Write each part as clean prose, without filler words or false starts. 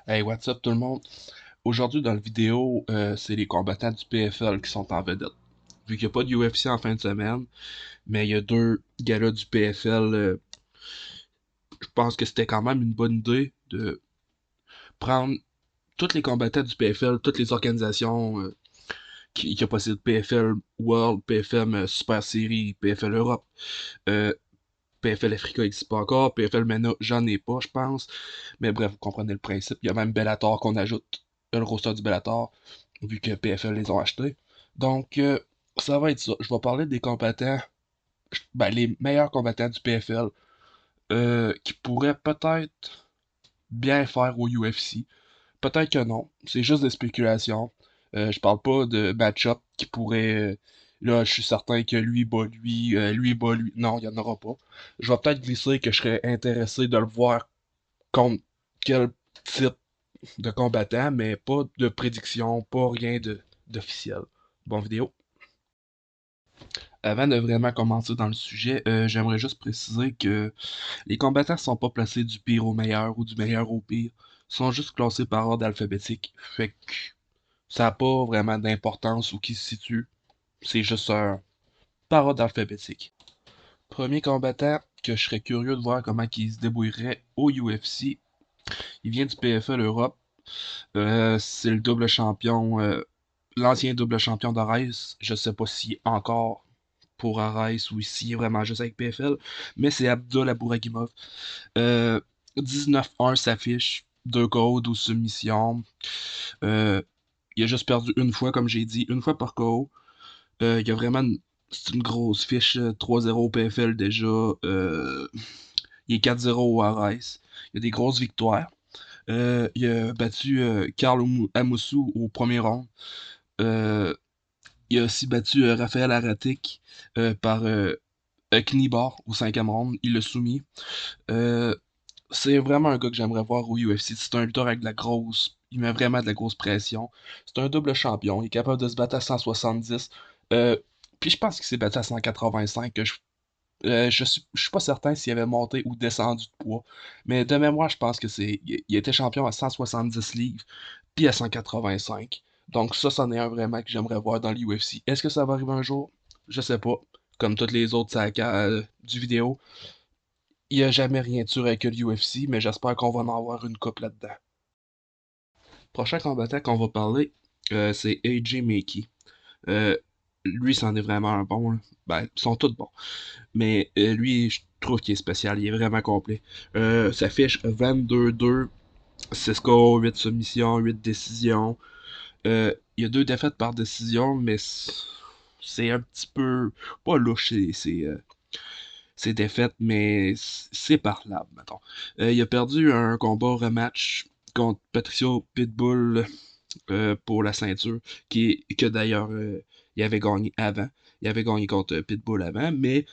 Hey, what's up tout le monde? Aujourd'hui dans la vidéo, c'est les combattants du PFL qui sont en vedette. Vu qu'il n'y a pas de UFC en fin de semaine, mais il y a deux galas du PFL, je pense que c'était quand même une bonne idée de prendre tous les combattants du PFL, toutes les organisations qui possèdent PFL World, PFL Super Series, PFL Europe, euh, PFL Africa n'existe pas encore, PFL MENA, j'en ai pas, je pense. Mais bref, vous comprenez le principe. Il y a même Bellator qu'on ajoute, le roster du Bellator, vu que PFL les ont achetés. Donc, ça va être ça. Je vais parler des combattants, ben, les meilleurs combattants du PFL, qui pourraient peut-être bien faire au UFC. Peut-être que non. C'est juste des spéculations. Je parle pas de match-up qui pourrait. Là, je suis certain que lui bat lui. Non, il y en aura pas. Je vais peut-être glisser que je serais intéressé de le voir contre quel type de combattant, mais pas de prédiction, pas rien d'officiel. Bon vidéo. Avant de vraiment commencer dans le sujet, j'aimerais juste préciser que les combattants sont pas placés du pire au meilleur ou du meilleur au pire. Ils sont juste classés par ordre alphabétique. Fait que ça n'a pas vraiment d'importance où qui se situe. C'est juste un par ordre alphabétique. Premier combattant que je serais curieux de voir comment il se débrouillerait au UFC. Il vient du PFL Europe. C'est le double champion, l'ancien double champion d'Ares. Je sais pas s'il est encore pour Ares ou s'il est vraiment juste avec PFL, mais c'est Abdul Abouragimov. Euh, 19-1 s'affiche, 2 KO, 12 submissions. Euh, il a juste perdu une fois, comme j'ai dit, une fois par KO. Il y a vraiment c'est une grosse fiche, 3-0 au PFL déjà. Il est 4-0 au Ares. Il y a des grosses victoires. Il a battu Karl Amoussou au premier round. Euh, il a aussi battu Raphaël Aratik par Knibar au cinquième round. Il l'a soumis. Euh, c'est vraiment un gars que j'aimerais voir au UFC. C'est un lutteur avec de la grosse. Il met vraiment de la grosse pression. C'est un double champion. Il est capable de se battre à 170. Euh, puis je pense qu'il s'est battu à 185. Je suis pas certain s'il avait monté ou descendu de poids. Mais de mémoire, je pense que il était champion à 170 livres, puis à 185. Donc ça, c'en est un vraiment que j'aimerais voir dans l'UFC. Est-ce que ça va arriver un jour? Je sais pas. Comme toutes les autres sagas du vidéo. Il n'y a jamais rien de sûr avec l'UFC, mais j'espère qu'on va en avoir une coupe là-dedans. Prochain combattant qu'on va parler, c'est AJ Makey. Euh, lui, c'en est vraiment un bon, là. Ben, ils sont tous bons. Mais lui, je trouve qu'il est spécial. Il est vraiment complet. Ça fiche 22-2, 6 KO, 8 submissions, 8 décisions. Il y a 2 défaites par décision, mais c'est un petit peu. Pas louche, ses défaites, mais c'est parlable, mettons. Il a perdu un combat rematch contre Patricio Pitbull pour la ceinture, que d'ailleurs il avait gagné avant. Il avait gagné contre Pitbull avant, mais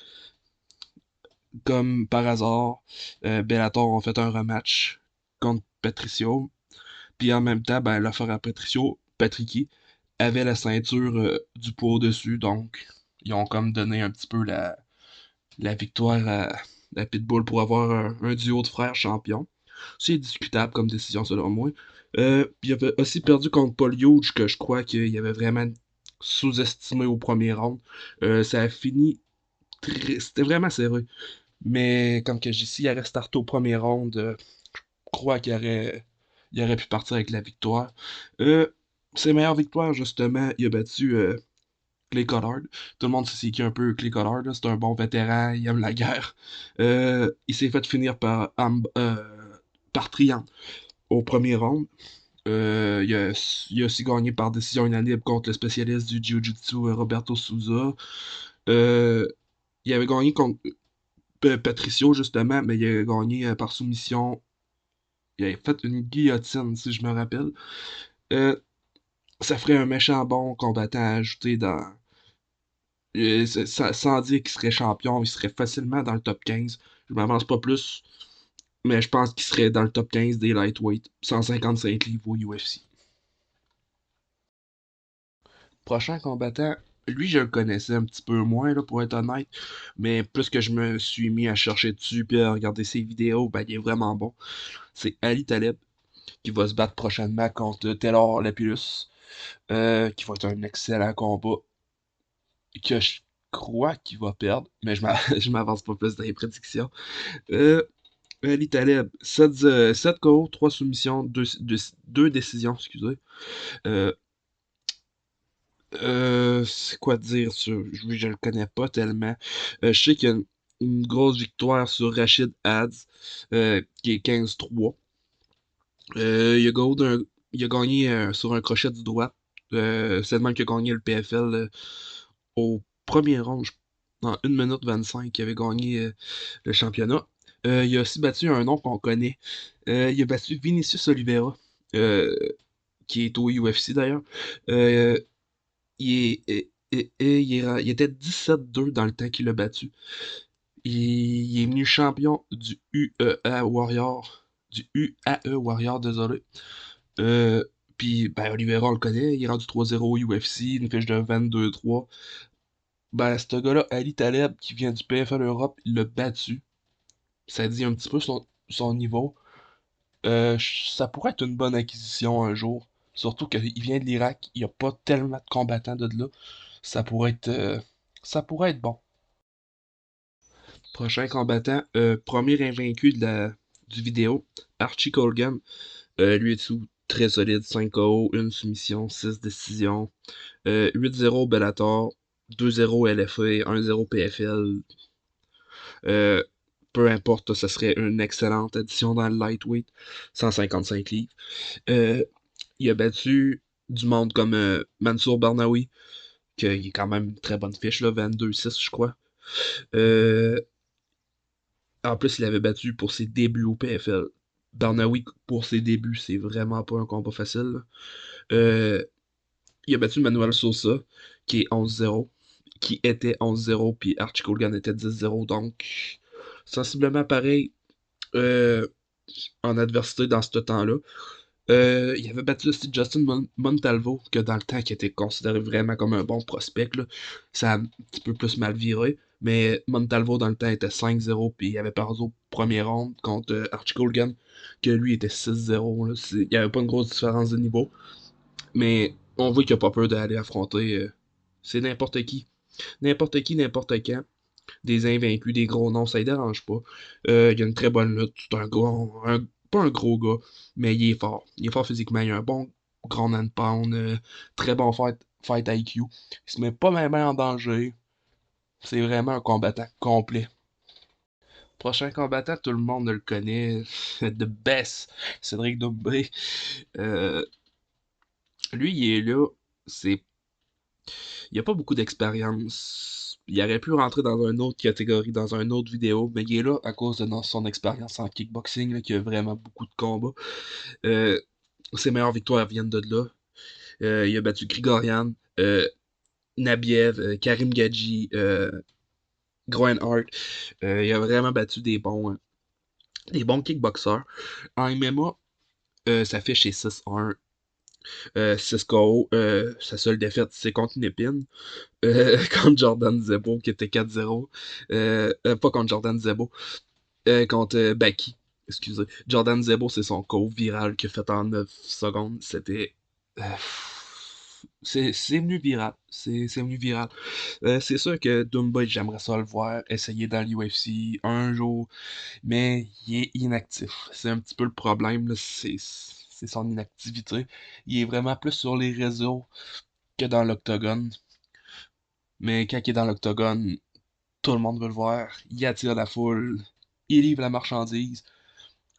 comme par hasard, Bellator ont fait un rematch contre Patricio. Puis en même temps, ben, l'affaire à Patricio, Patricky, avait la ceinture du poids au-dessus. Donc, ils ont comme donné un petit peu la victoire à Pitbull pour avoir un duo de frères champions. C'est discutable comme décision selon moi. Puis il avait aussi perdu contre Paul Hughes, que je crois qu'il avait vraiment sous-estimé au premier round. Ça a fini c'était vraiment serré. Mais comme que j'ai dit, il aurait starté au premier round, je crois il aurait pu partir avec la victoire. Euh, Ses meilleures victoires, justement, il a battu Clay Collard. Tout le monde sait c'est qui un peu Clay Collard, là. C'est un bon vétéran, il aime la guerre. Il s'est fait finir par Triant au premier round. Il a aussi gagné par décision unanime contre le spécialiste du Jiu-Jitsu, Roberto Souza. Euh, il avait gagné contre Patricio, justement, mais il a gagné par soumission. Il avait fait une guillotine, si je me rappelle. Euh, Ça ferait un méchant bon combattant à ajouter dans. Sans dire qu'il serait champion, il serait facilement dans le top 15. Je m'avance pas plus, mais je pense qu'il serait dans le top 15 des lightweight, 155 livres au UFC. Prochain combattant, lui je le connaissais un petit peu moins là, pour être honnête, mais plus que je me suis mis à chercher dessus puis à regarder ses vidéos, ben il est vraiment bon. C'est Ali Taleb. qui va se battre prochainement contre Taylor Lapillus, qui va être un excellent combat, que je crois qu'il va perdre, mais je m'avance pas plus dans les prédictions. Euh, Ali Taleb, 7 KO, 3 soumissions, 2 décisions, excusez. Euh, c'est quoi dire sur. Je le connais pas tellement. Je sais qu'il y a une grosse victoire sur Rachid Hads, qui est 15-3. Il a gagné, il a gagné sur un crochet du droit. C'est le même qui a gagné le PFL au premier round, en 1 minute 25, il avait gagné le championnat. Il a aussi battu un nom qu'on connaît. Il a battu Vinicius Oliveira, euh, qui est au UFC d'ailleurs. Euh, il était 17-2 dans le temps qu'il l'a battu. Il est venu champion du UEA Warrior. Du UAE Warrior, désolé. Euh, Puis, ben, Oliveira, on le connaît. Il est rendu 3-0 au UFC, une fiche de 22-3. Ben, ce gars-là, Ali Taleb, qui vient du PFL Europe, il l'a battu. Ça dit un petit peu son niveau. Ça pourrait être une bonne acquisition un jour. Surtout qu'il vient de l'Irak, il n'y a pas tellement de combattants de là. Ça pourrait être, euh, ça pourrait être bon. Prochain combattant, premier invaincu du vidéo, Archie Colgan. Lui est sous très solide, 5 KO, 1 soumission, 6 décisions. 8-0 Bellator, 2-0 LFA, 1-0 PFL. Euh, Peu importe, ça serait une excellente addition dans le lightweight, 155 livres. Euh, il a battu du monde comme Mansour Barnaoui, qui est quand même une très bonne fiche, là, 22-6, je crois. Euh, En plus, il avait battu pour ses débuts au PFL. Barnaoui, pour ses débuts, c'est vraiment pas un combat facile, là. Euh, il a battu Manuel Sosa, qui est 11-0, qui était 11-0, puis Archie Colgan était 10-0, donc sensiblement pareil euh, en adversité dans ce temps-là. Il avait battu aussi Justin Montalvo, que dans le temps, qui était considéré vraiment comme un bon prospect, là. Ça a un petit peu plus mal viré. Mais Montalvo, dans le temps, était 5-0, puis il avait perdu au premier round contre Archie Colgan, que lui était 6-0, là. Il n'y avait pas une grosse différence de niveau. Mais on voit qu'il n'a pas peur d'aller affronter. C'est n'importe qui. N'importe qui, n'importe quand. Des invaincus, des gros noms, ça ne dérange pas. Il a une très bonne lutte. C'est un gros. Pas un gros gars, mais il est fort. Il est fort physiquement. Il a un bon ground and pound. Très bon fight IQ. Il se met pas même en danger. C'est vraiment un combattant complet. Prochain combattant, tout le monde le connaît. The best. Cédric Doumbé. Euh, Lui, il est là. C'est Il a pas beaucoup d'expérience. Il aurait pu rentrer dans une autre catégorie, dans une autre vidéo, mais il est là à cause de son expérience en kickboxing, là, qui a vraiment beaucoup de combats. Euh, Ses meilleures victoires viennent de là. Il a battu Grigorian, Nabiev, Karim Gadji, Groen Hart. Il a vraiment battu des bons kickboxers. En MMA, sa fiche est 6-1. 6 KO, sa seule défaite, c'est contre Nipin. Contre Jordan Zebo, qui était 4-0. Pas contre Jordan Zebo, contre Baki. Excusez. Jordan Zebo, c'est son co viral qu'il a fait en 9 secondes. C'était. euh, c'est venu viral. C'est venu viral. C'est sûr que Dumba, j'aimerais ça le voir essayer dans l'UFC un jour, mais il est inactif. C'est un petit peu le problème, là, c'est son inactivité. Il est vraiment plus sur les réseaux que dans l'octogone. Mais quand il est dans l'octogone, tout le monde veut le voir. Il attire la foule. Il livre la marchandise.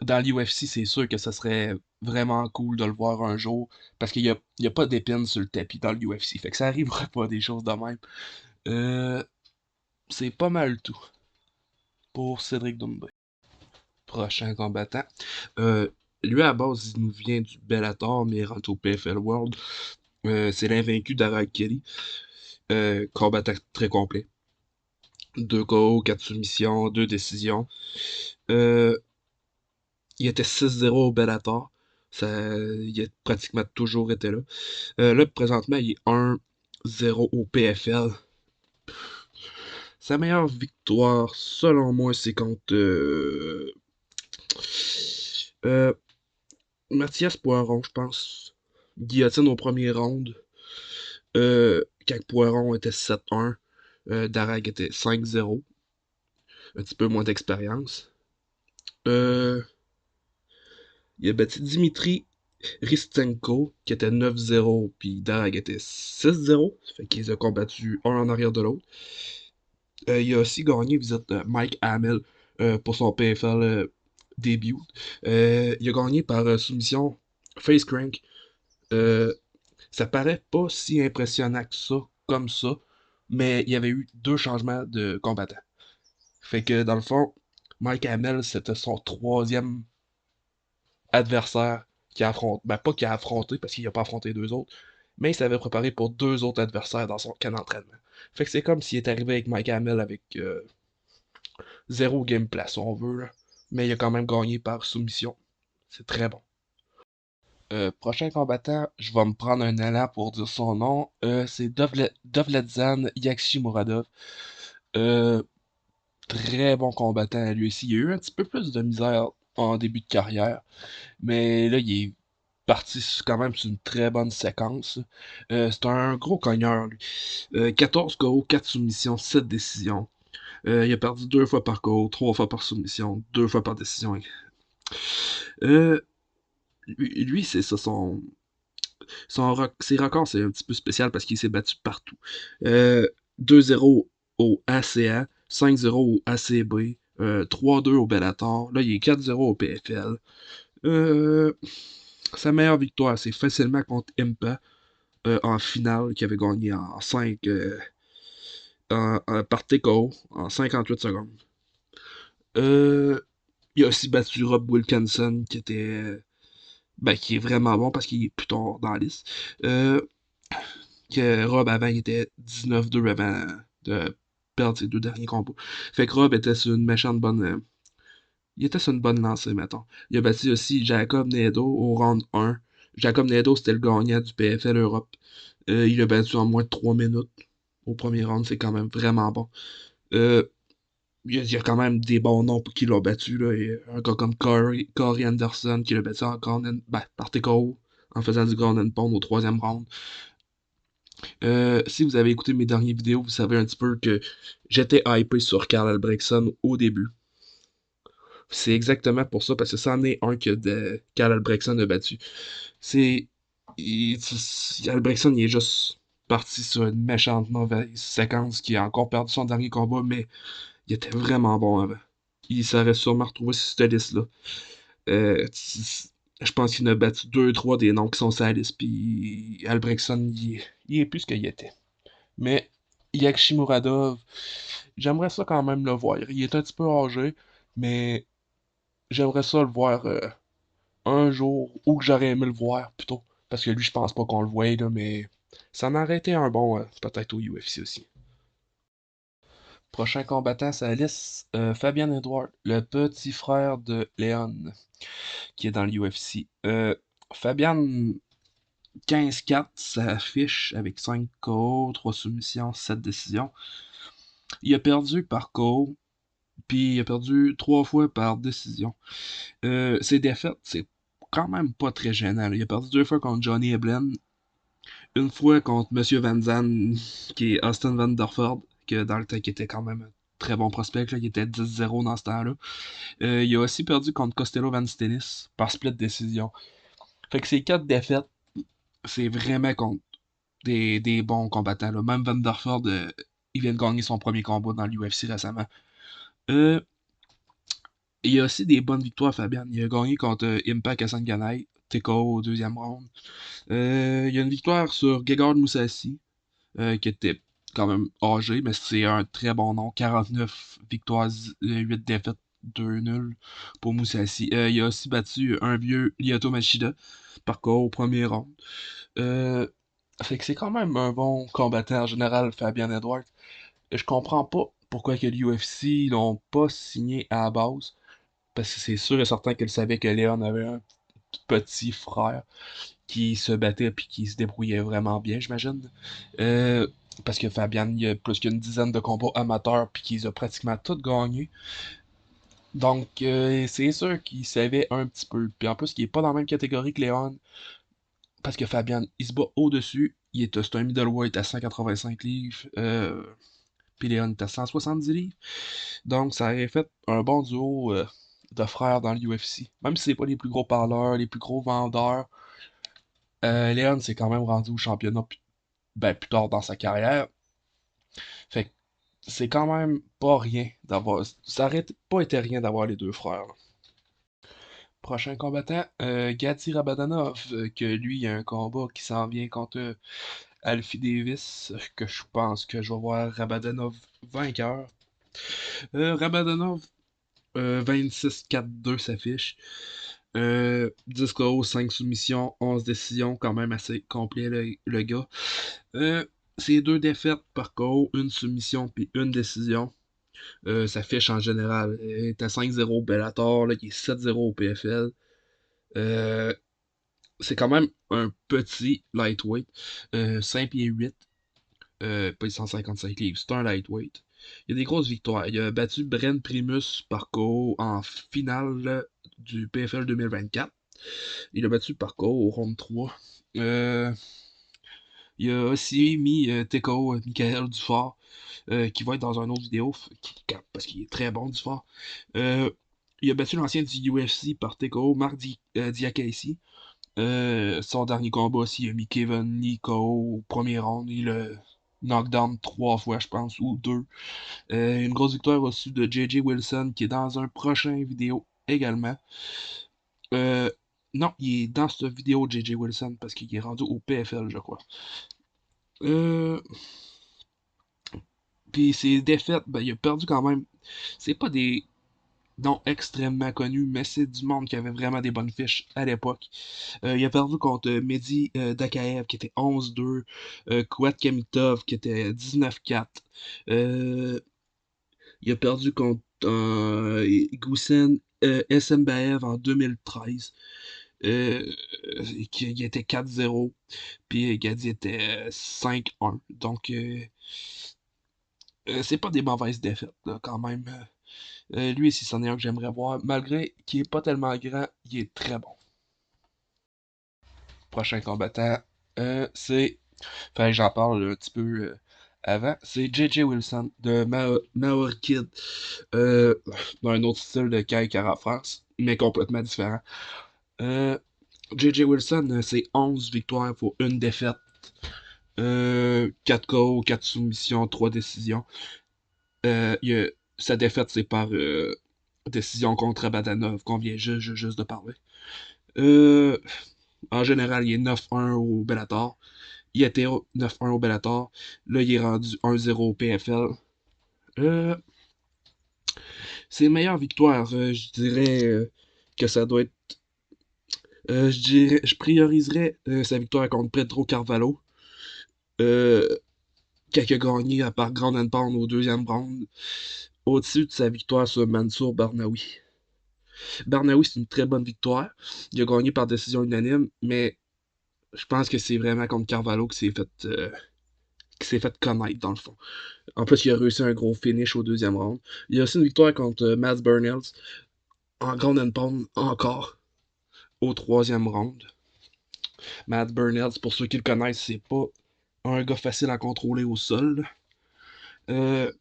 Dans l'UFC, c'est sûr que ça serait vraiment cool de le voir un jour. Parce qu'il y a pas d'épines sur le tapis dans l'UFC. Fait que ça arrivera pas des choses de même. Euh, c'est pas mal tout pour Cédric Doumbé. Prochain combattant. Euh, Lui, à la base, il nous vient du Bellator, mais il rentre au PFL World. C'est l'invaincu d'Ara Kelly. Combattant très complet. 2 KO, 4 soumissions, 2 décisions. Euh, il était 6-0 au Bellator. Il a pratiquement toujours été là. Là, présentement, il est 1-0 au PFL. Sa meilleure victoire, selon moi, c'est contre euh, Mathias Poiron, je pense. Guillotine au premier round. Quand Poiron était 7-1, Darag était 5-0. Un petit peu moins d'expérience. Euh, il a battu Dimitri Ristenko, qui était 9-0, puis Darag était 6-0. Ça fait qu'ils ont combattu un en arrière de l'autre. Il a aussi gagné, vous êtes Mike Hamill pour son PFL début. Il a gagné par soumission Face Crank. Euh, Ça paraît pas si impressionnant que ça, comme ça, mais il y avait eu deux changements de combattants. Fait que dans le fond, Mike Hamill, c'était son troisième adversaire qui affronte. Ben, pas qui a affronté, parce qu'il a pas affronté deux autres, mais il s'avait préparé pour deux autres adversaires dans son camp d'entraînement. Fait que c'est comme s'il est arrivé avec Mike Hamill avec zéro gameplay, si on veut, là. Mais il a quand même gagné par soumission. C'est très bon. Prochain combattant, je vais me prendre un élan pour dire son nom. C'est Dovletshan Yakshimuradov. Euh, Très bon combattant lui aussi. Il a eu un petit peu plus de misère en début de carrière, mais là, il est parti quand même sur une très bonne séquence. C'est un gros cogneur, lui. 14 KO, 4 soumissions, 7 décisions. Il a perdu deux fois par KO, trois fois par soumission, deux fois par décision. Euh, lui, c'est ça, ses records, c'est un petit peu spécial parce qu'il s'est battu partout. Euh, 2-0 au ACA, 5-0 au ACB, 3-2 au Bellator. Là, il est 4-0 au PFL. Euh, Sa meilleure victoire, c'est facilement contre Impa en finale, qui avait gagné en 5 par TKO en 58 secondes. Euh, il a aussi battu Rob Wilkinson, qui est vraiment bon parce qu'il est plus tard dans la liste. Euh, que Rob avant il était 19-2 avant de perdre ses deux derniers combats. Fait que Rob était sur une méchante bonne. Il était sur une bonne lancée, mettons. Il a battu aussi Jacob Nedo au round 1. Jacob Nedo, c'était le gagnant du PFL Europe. Il l'a battu en moins de 3 minutes au premier round, c'est quand même vraiment bon. Euh, il y a quand même des bons noms qui l'ont battu. Là. Un gars comme Corey Anderson qui l'a battu par TKO en faisant du ground and pound au troisième round. Si vous avez écouté mes dernières vidéos, vous savez un petit peu que j'étais hypé sur Karl Albrechtson au début. C'est exactement pour ça, parce que c'en est un que Karl Albrechtson a battu. C'est. Albrechtson, il est juste parti sur une méchante mauvaise séquence qui a encore perdu son dernier combat, mais il était vraiment bon avant. Il s'aurait sûrement retrouvé sur cette liste-là. Je pense qu'il en a battu deux, trois des noms qui sont sur la liste, puis Albrechtson, il est plus ce qu'il était. Mais Yakshimuradov, j'aimerais ça quand même le voir. Il est un petit peu âgé, mais j'aimerais ça le voir un jour, ou que j'aurais aimé le voir plutôt. Parce que lui, je pense pas qu'on le voie, là, mais ça en aurait été un bon, peut-être au UFC aussi. Prochain combattant sur la liste, Fabian Edward, le petit frère de Leon, qui est dans le UFC. Fabian, 15-4, ça affiche avec 5 KO, 3 soumissions, 7 décisions. Il a perdu par KO, puis il a perdu 3 fois par décision. Ses défaites, c'est quand même pas très gênant, là. Il a perdu 2 fois contre Johnny Eblen, une fois contre Monsieur Van Zandt, qui est Austin Van Der Voort, que dans le temps, qui était quand même un très bon prospect, là. Il était 10-0 dans ce temps-là. Il a aussi perdu contre Costello Van Stennis par split décision. Fait que ces 4 défaites, c'est vraiment contre des bons combattants, là. Même Van Der Voort, il vient de gagner son premier combat dans l'UFC récemment. Euh, il y a aussi des bonnes victoires, Fabian. Il a gagné contre Impact Hassan TKO au deuxième round. Il y a une victoire sur Gegard Mousasi, qui était quand même âgé, mais c'est un très bon nom. 49 victoires, 8 défaites, 2 nuls pour Mousasi. Il a aussi battu un vieux Lyoto Machida par KO au premier round. Euh, Fait que c'est quand même un bon combattant en général, Fabian Edwards. Je comprends pas pourquoi que l'UFC l'ont pas signé à la base. Parce que c'est sûr et certain qu'elle savait que Léon avait un petit frère qui se battait puis qui se débrouillait vraiment bien, j'imagine. Euh, Parce que Fabian, il y a plus qu'une dizaine de combats amateurs puis qu'ils ont pratiquement tous gagnés. Donc, c'est sûr qu'il savait un petit peu. Puis en plus, il est pas dans la même catégorie que Léon, parce que Fabian, il se bat au-dessus. C'est un middleweight à 185 livres. Puis Léon est à 170 livres. Donc, ça aurait fait un bon duo de frères dans l'UFC. Même si c'est pas les plus gros parleurs, les plus gros vendeurs, Léon s'est quand même rendu au championnat plus tard dans sa carrière. Fait que c'est quand même pas rien d'avoir. Ça aurait pas été rien d'avoir les deux frères, là. Prochain combattant, Gatti Rabadanov, que lui, il y a un combat qui s'en vient contre Alfie Davis, que je pense que je vais voir Rabadanov vainqueur. Rabadanov, 26-4-2 s'affiche. 10 KO, 5 soumissions, 11 décisions, quand même assez complet le gars. C'est deux défaites par KO, une soumission puis une décision. Sa fiche en général est à 5-0 au Bellator, là, il est 7-0 au PFL. Euh, c'est quand même un petit lightweight, 5 pieds 8, pas 155 livres, c'est un lightweight. Il y a des grosses victoires. Il a battu Bren Primus par KO en finale du PFL 2024. Il a battu par KO au round 3. Euh, il a aussi mis TKO Michael Dufort, qui va être dans une autre vidéo, parce qu'il est très bon Dufort. Euh, il a battu l'ancien du UFC par TKO, Mark Diakasi. Son dernier combat aussi, il a mis Kevin Nico au premier round. Il a knockdown 3 fois, je pense, ou 2. Une grosse victoire aussi de JJ Wilson, qui est dans un prochain vidéo également. Euh, non, il est dans cette vidéo JJ Wilson parce qu'il est rendu au PFL, je crois. Euh, Puis ses défaites, ben, il a perdu quand même. C'est pas des noms extrêmement connus, mais c'est du monde qui avait vraiment des bonnes fiches à l'époque. Il a perdu contre Mehdi Dakaev qui était 11-2, Kouat Kamitov qui était 19-4. Euh, il a perdu contre Goussen Esenbaev en 2013, euh, qui était 4-0, puis Gadi était 5-1. Donc, c'est pas des mauvaises défaites, là, quand même. Lui, si c'en est un que j'aimerais voir, malgré qu'il est pas tellement grand, il est très bon. Prochain combattant, c'est. Enfin, j'en parle un petit peu avant. C'est JJ Wilson de Maori Kid. Euh, dans un autre style de Kai Kara France, mais complètement différent. Euh, JJ Wilson, c'est 11 victoires pour une défaite. 4 KO, 4 soumissions, 3 décisions. Sa défaite, c'est par décision contre Badanov, qu'on vient juste de parler. Euh, En général, il est 9-1 au Bellator. Il était 9-1 au Bellator. Là, il est rendu 1-0 au PFL. Euh, Ses meilleures victoires, je dirais que ça doit être. Je prioriserais sa victoire contre Pedro Carvalho, euh, qui a gagné à part Ground and Pound au deuxième round, au-dessus de sa victoire sur Mansour Barnaoui. Barnaoui, c'est une très bonne victoire. Il a gagné par décision unanime, mais je pense que c'est vraiment contre Carvalho qui s'est fait connaître, dans le fond. En plus, il a réussi un gros finish au deuxième round. Il y a aussi une victoire contre Mads Burnels en Ground and Pound encore au troisième round. Matt Burnell, pour ceux qui le connaissent, c'est pas un gars facile à contrôler au sol.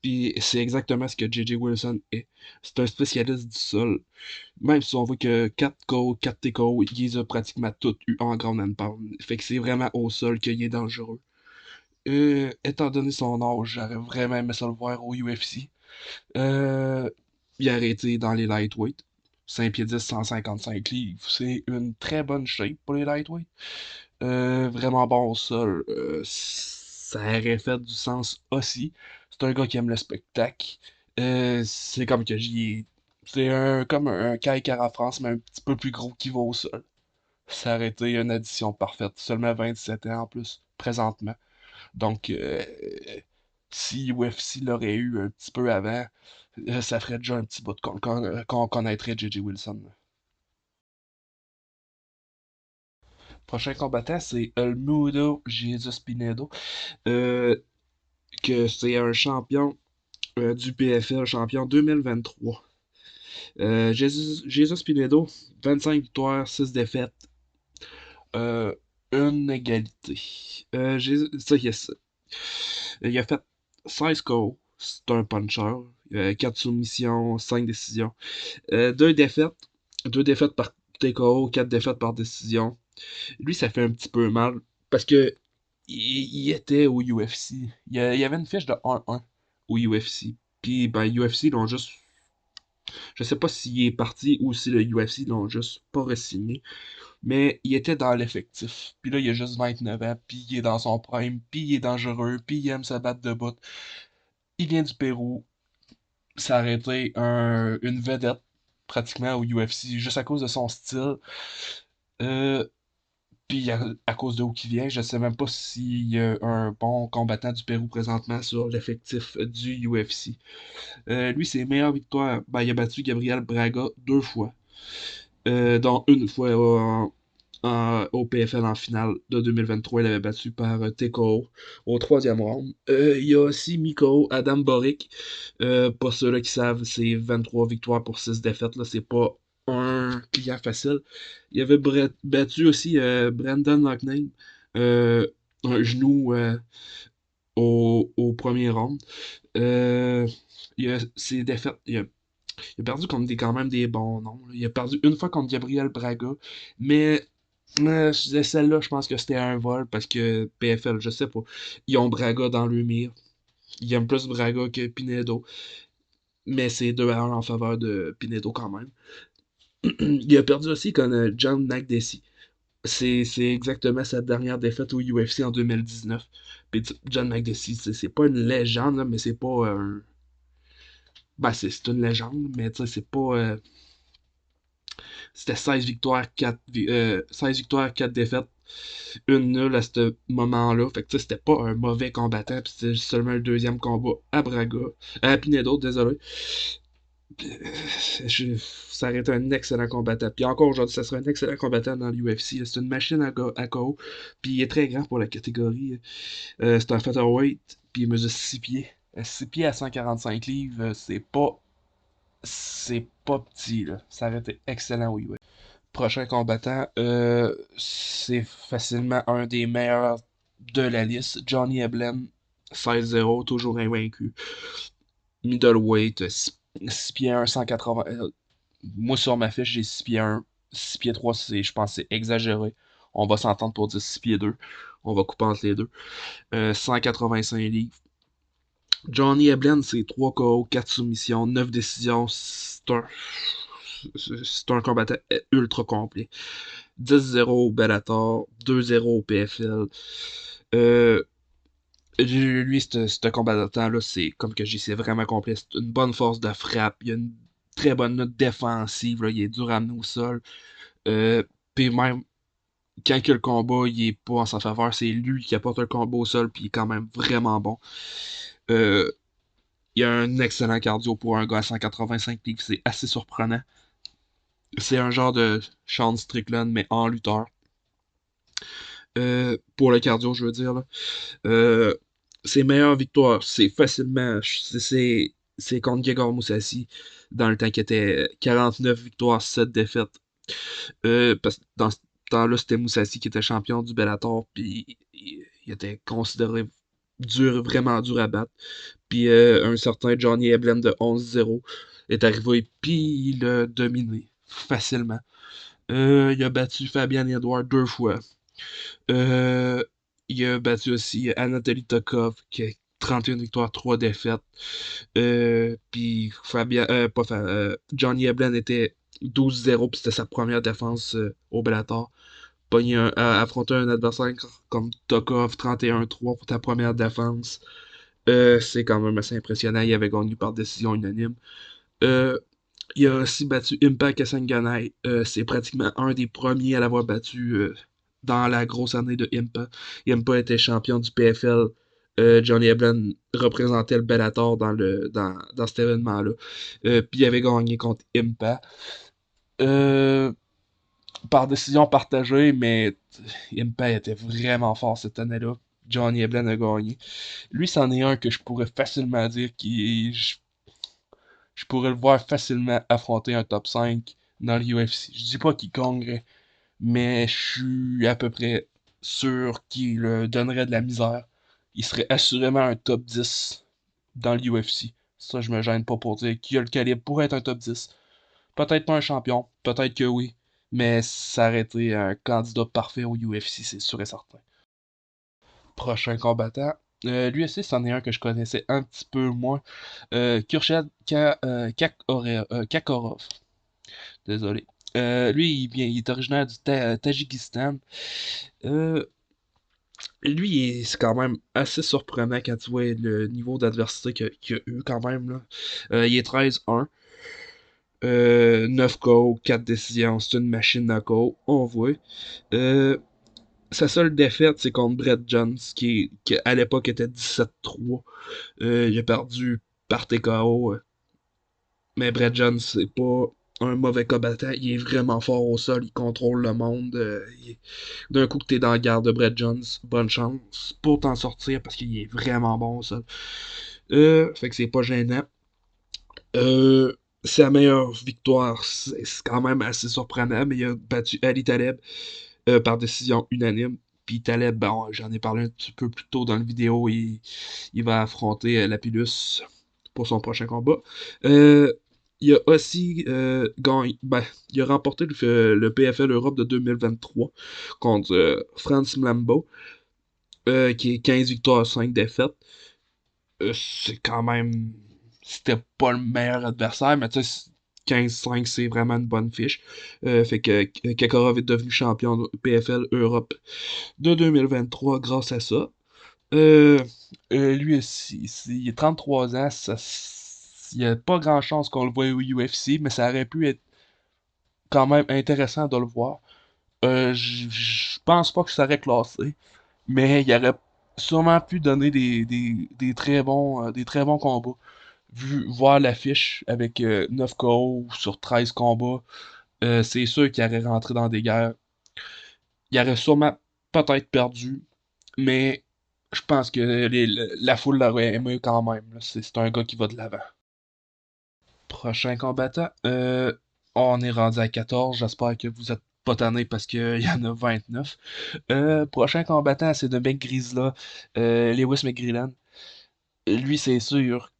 Puis c'est exactement ce que J.J. Wilson est. C'est un spécialiste du sol. Même si on voit que 4 KO, 4 TKO, il les a pratiquement toutes eu en ground and pound. Fait que c'est vraiment au sol qu'il est dangereux. Étant donné son âge, j'aurais vraiment aimé ça le voir au UFC. Euh, il a arrêté dans les lightweight. 5 pieds 10, 155 livres. C'est une très bonne shape pour les lightweight. Vraiment bon au sol. Ça aurait fait du sens aussi. C'est un gars qui aime le spectacle. C'est comme que j'y ai. Comme un Kai Kara France, mais un petit peu plus gros qui va au sol. Ça aurait été une addition parfaite. Seulement 27 ans en plus, présentement. Donc, si UFC l'aurait eu un petit peu avant, ça ferait déjà un petit bout qu'on connaîtrait J.J. Wilson. Prochain combattant, c'est Elmudo Jesus Pinedo. Euh, que c'est un champion du PFL, champion 2023. Jesus Pinedo, 25 victoires, 6 défaites, euh, une égalité. Ça, yes. Il a fait 16 KO, c'est un puncher. 4 soumissions, 5 décisions. 2 défaites. 2 défaites par TKO, 4 défaites par décision. Lui, ça fait un petit peu mal parce que il était au UFC. Il y avait une fiche de 1-1 au UFC. Puis, ben, UFC l'ont juste. Je sais pas s'il est parti ou si le UFC l'ont juste pas re-signé. Mais il était dans l'effectif. Puis là, il a juste 29 ans. Puis il est dans son prime. Puis il est dangereux. Puis il aime se battre de bout. Il vient du Pérou. Ça aurait été une vedette pratiquement au UFC juste à cause de son style. Euh, Puis à cause de où il vient, je sais même pas s'il y a un bon combattant du Pérou présentement sur l'effectif du UFC. Lui, ses meilleures victoires, ben, il a battu Gabriel Braga 2 fois, dont une fois au PFL en finale de 2023, il avait battu par TKO au troisième round. Il y a aussi Miko Adam Boric. Pour ceux-là qui savent, c'est 23 victoires pour 6 défaites. Là, c'est pas un client facile. Il avait battu aussi Brandon Loughnane, euh, un genou au premier round. Euh, ses défaites, il a perdu contre quand même des bons noms. Là. Il a perdu une fois contre Gabriel Braga, mais je disais celle-là, je pense que c'était un vol parce que PFL, je sais pas. Ils ont Braga dans le mire. Ils aiment plus Braga que Pinedo, mais c'est 2-1 en faveur de Pinedo quand même. Il a perdu aussi contre John Makdessi. C'est exactement sa dernière défaite au UFC en 2019. Puis John Makdessi, c'est pas une légende, là, mais c'est pas un. Ben, c'est une légende, mais tu sais, c'est pas. C'était 16 victoires, 16 victoires, 4 défaites, une nulle à ce moment-là. Fait que tu sais, c'était pas un mauvais combattant, puis c'était seulement le deuxième combat à Braga. À Pinedo, désolé. Ça aurait été un excellent combattant. Puis encore aujourd'hui, ça serait un excellent combattant dans l'UFC. C'est une machine à KO. Puis il est très grand pour la catégorie. C'est un featherweight, puis il mesure 6 pieds. 6 pieds à 145 livres, c'est pas petit, là. Ça aurait été excellent au UFC. Prochain combattant, c'est facilement un des meilleurs de la liste. Johnny Eblen, 16-0, toujours invaincu. Middleweight, 6 pieds 1, 180. Moi, sur ma fiche, j'ai 6 pieds 1. 6 pieds 3, je pense que c'est exagéré. On va s'entendre pour dire 6 pieds 2. On va couper entre les deux. 185 livres. Johnny Eblen, c'est 3 KO, 4 soumissions, 9 décisions. C'est un combattant ultra complet. 10-0 au Bellator, 2-0 au PFL. Euh, Lui, ce combattant-là, c'est comme que j'ai, c'est vraiment complet. C'est une bonne force de frappe. Il a une très bonne note défensive. Là. Il est dur à amener au sol. Euh, Puis même, quand que le combat il est pas en sa faveur, c'est lui qui apporte le combat au sol. Puis il est quand même vraiment bon. Euh, il a un excellent cardio pour un gars à 185 livres. C'est assez surprenant. C'est un genre de Sean Strickland, mais en lutteur. Pour le cardio, je veux dire. Là. Euh, Ses meilleures victoires, c'est facilement. C'est contre Gegard Moussassi, dans le temps qui était 49 victoires, 7 défaites. Parce que dans ce temps-là, c'était Moussassi qui était champion du Bellator, puis il était considéré dur, vraiment dur à battre. Puis un certain Johnny Eblen de 11-0 est arrivé, puis il a dominé facilement. Il a battu Fabian Edouard 2 fois. Euh, il a battu aussi Anatoly Tokov, qui a 31 victoires, 3 défaites. Puis pas Johnny Eblen était 12-0, puis c'était sa première défense au Bellator. Affronter un adversaire comme Tokov, 31-3 pour ta première défense. C'est quand même assez impressionnant. Il avait gagné par décision unanime. Euh, il a aussi battu Impact Kasanganay. C'est pratiquement un des premiers à l'avoir battu dans la grosse année de Impa. Impa était champion du PFL. Johnny Eblen représentait le Bellator dans cet événement-là. Puis il avait gagné contre Impa. Euh, Par décision partagée, mais Impa était vraiment fort cette année-là. Johnny Eblen a gagné. Lui, c'en est un que je pourrais facilement dire qui je pourrais le voir facilement affronter un top 5 dans l'UFC. Je dis pas qu'il gagnerait, mais je suis à peu près sûr qu'il donnerait de la misère. Il serait assurément un top 10 dans l'UFC. Ça, je me gêne pas pour dire qu'il a le calibre pour être un top 10. Peut-être pas un champion, peut-être que oui, mais ça aurait été un candidat parfait au UFC, c'est sûr et certain. Prochain combattant. L'UFC, c'en est un que je connaissais un petit peu moins. Kakorov. Désolé. Lui, il est originaire du Tadjikistan. Euh, Lui, c'est quand même assez surprenant quand tu vois le niveau d'adversité qu'il a eu quand même, là. Il est 13-1. 9 KO, 4 décisions. C'est une machine à KO, on voit. Euh, Sa seule défaite, c'est contre Brett Jones, qui à l'époque était 17-3. Il a perdu par TKO. Mais Brett Jones, c'est pas un mauvais combattant. Il est vraiment fort au sol. Il contrôle le monde. D'un coup que t'es dans la garde de Brett Jones, bonne chance pour t'en sortir parce qu'il est vraiment bon au sol. Fait que c'est pas gênant. Sa meilleure victoire, c'est quand même assez surprenant, mais il a battu Ali Taleb par décision unanime. Puis Taleb, bon, j'en ai parlé un petit peu plus tôt dans la vidéo, il va affronter Lapillus pour son prochain combat. Euh, il a aussi gagné, ben, il a remporté le PFL Europe de 2023 contre Franz Mlambo, qui est 15 victoires, 5 défaites. C'est quand même. C'était pas le meilleur adversaire, mais tu sais, 15-5, c'est vraiment une bonne fiche. Fait que Kakarov est devenu champion de PFL Europe de 2023 grâce à ça. Euh, Lui aussi, il a 33 ans, il n'y a pas grand chance qu'on le voie au UFC, mais ça aurait pu être quand même intéressant de le voir. Je pense pas que ça aurait classé, mais il aurait sûrement pu donner des très bons combats. Voir l'affiche avec 9 KO sur 13 combats, c'est sûr qu'il aurait rentré dans des guerres. Il aurait sûrement peut-être perdu, mais je pense que la foule l'aurait aimé quand même, là. C'est un gars qui va de l'avant. Prochain combattant, on est rendu à 14. J'espère que vous êtes pas tannés parce qu'il y en a 29. Prochain combattant, c'est de McGrisla, Lewis McGrillen. Lui, c'est sûr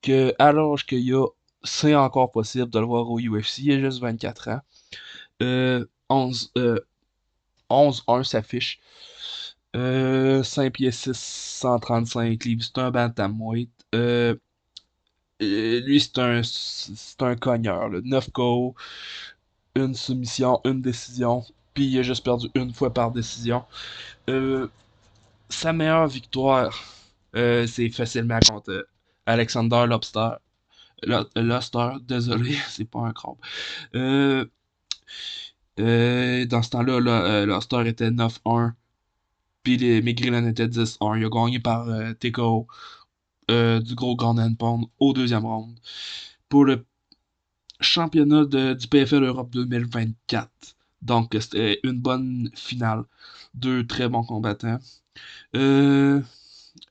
que à l'âge qu'il a, c'est encore possible de le voir au UFC. Il a juste 24 ans. 11, 11-1 s'affiche. 5 pieds 6, 135 livres. C'est un bantamweight. Lui, c'est un cogneur, là. 9 KO, une soumission, une décision. Puis il a juste perdu une fois par décision. Euh, Sa meilleure victoire, c'est facilement contre Alexander Lobster. Luster, désolé, c'est pas un crabe. Euh, dans ce temps-là, Luster était 9-1, puis les McGrillen étaient 10-1. Il a gagné par TKO du gros Grand Pound au deuxième round pour le championnat du PFL Europe 2024. Donc, c'était une bonne finale. Deux très bons combattants. Euh,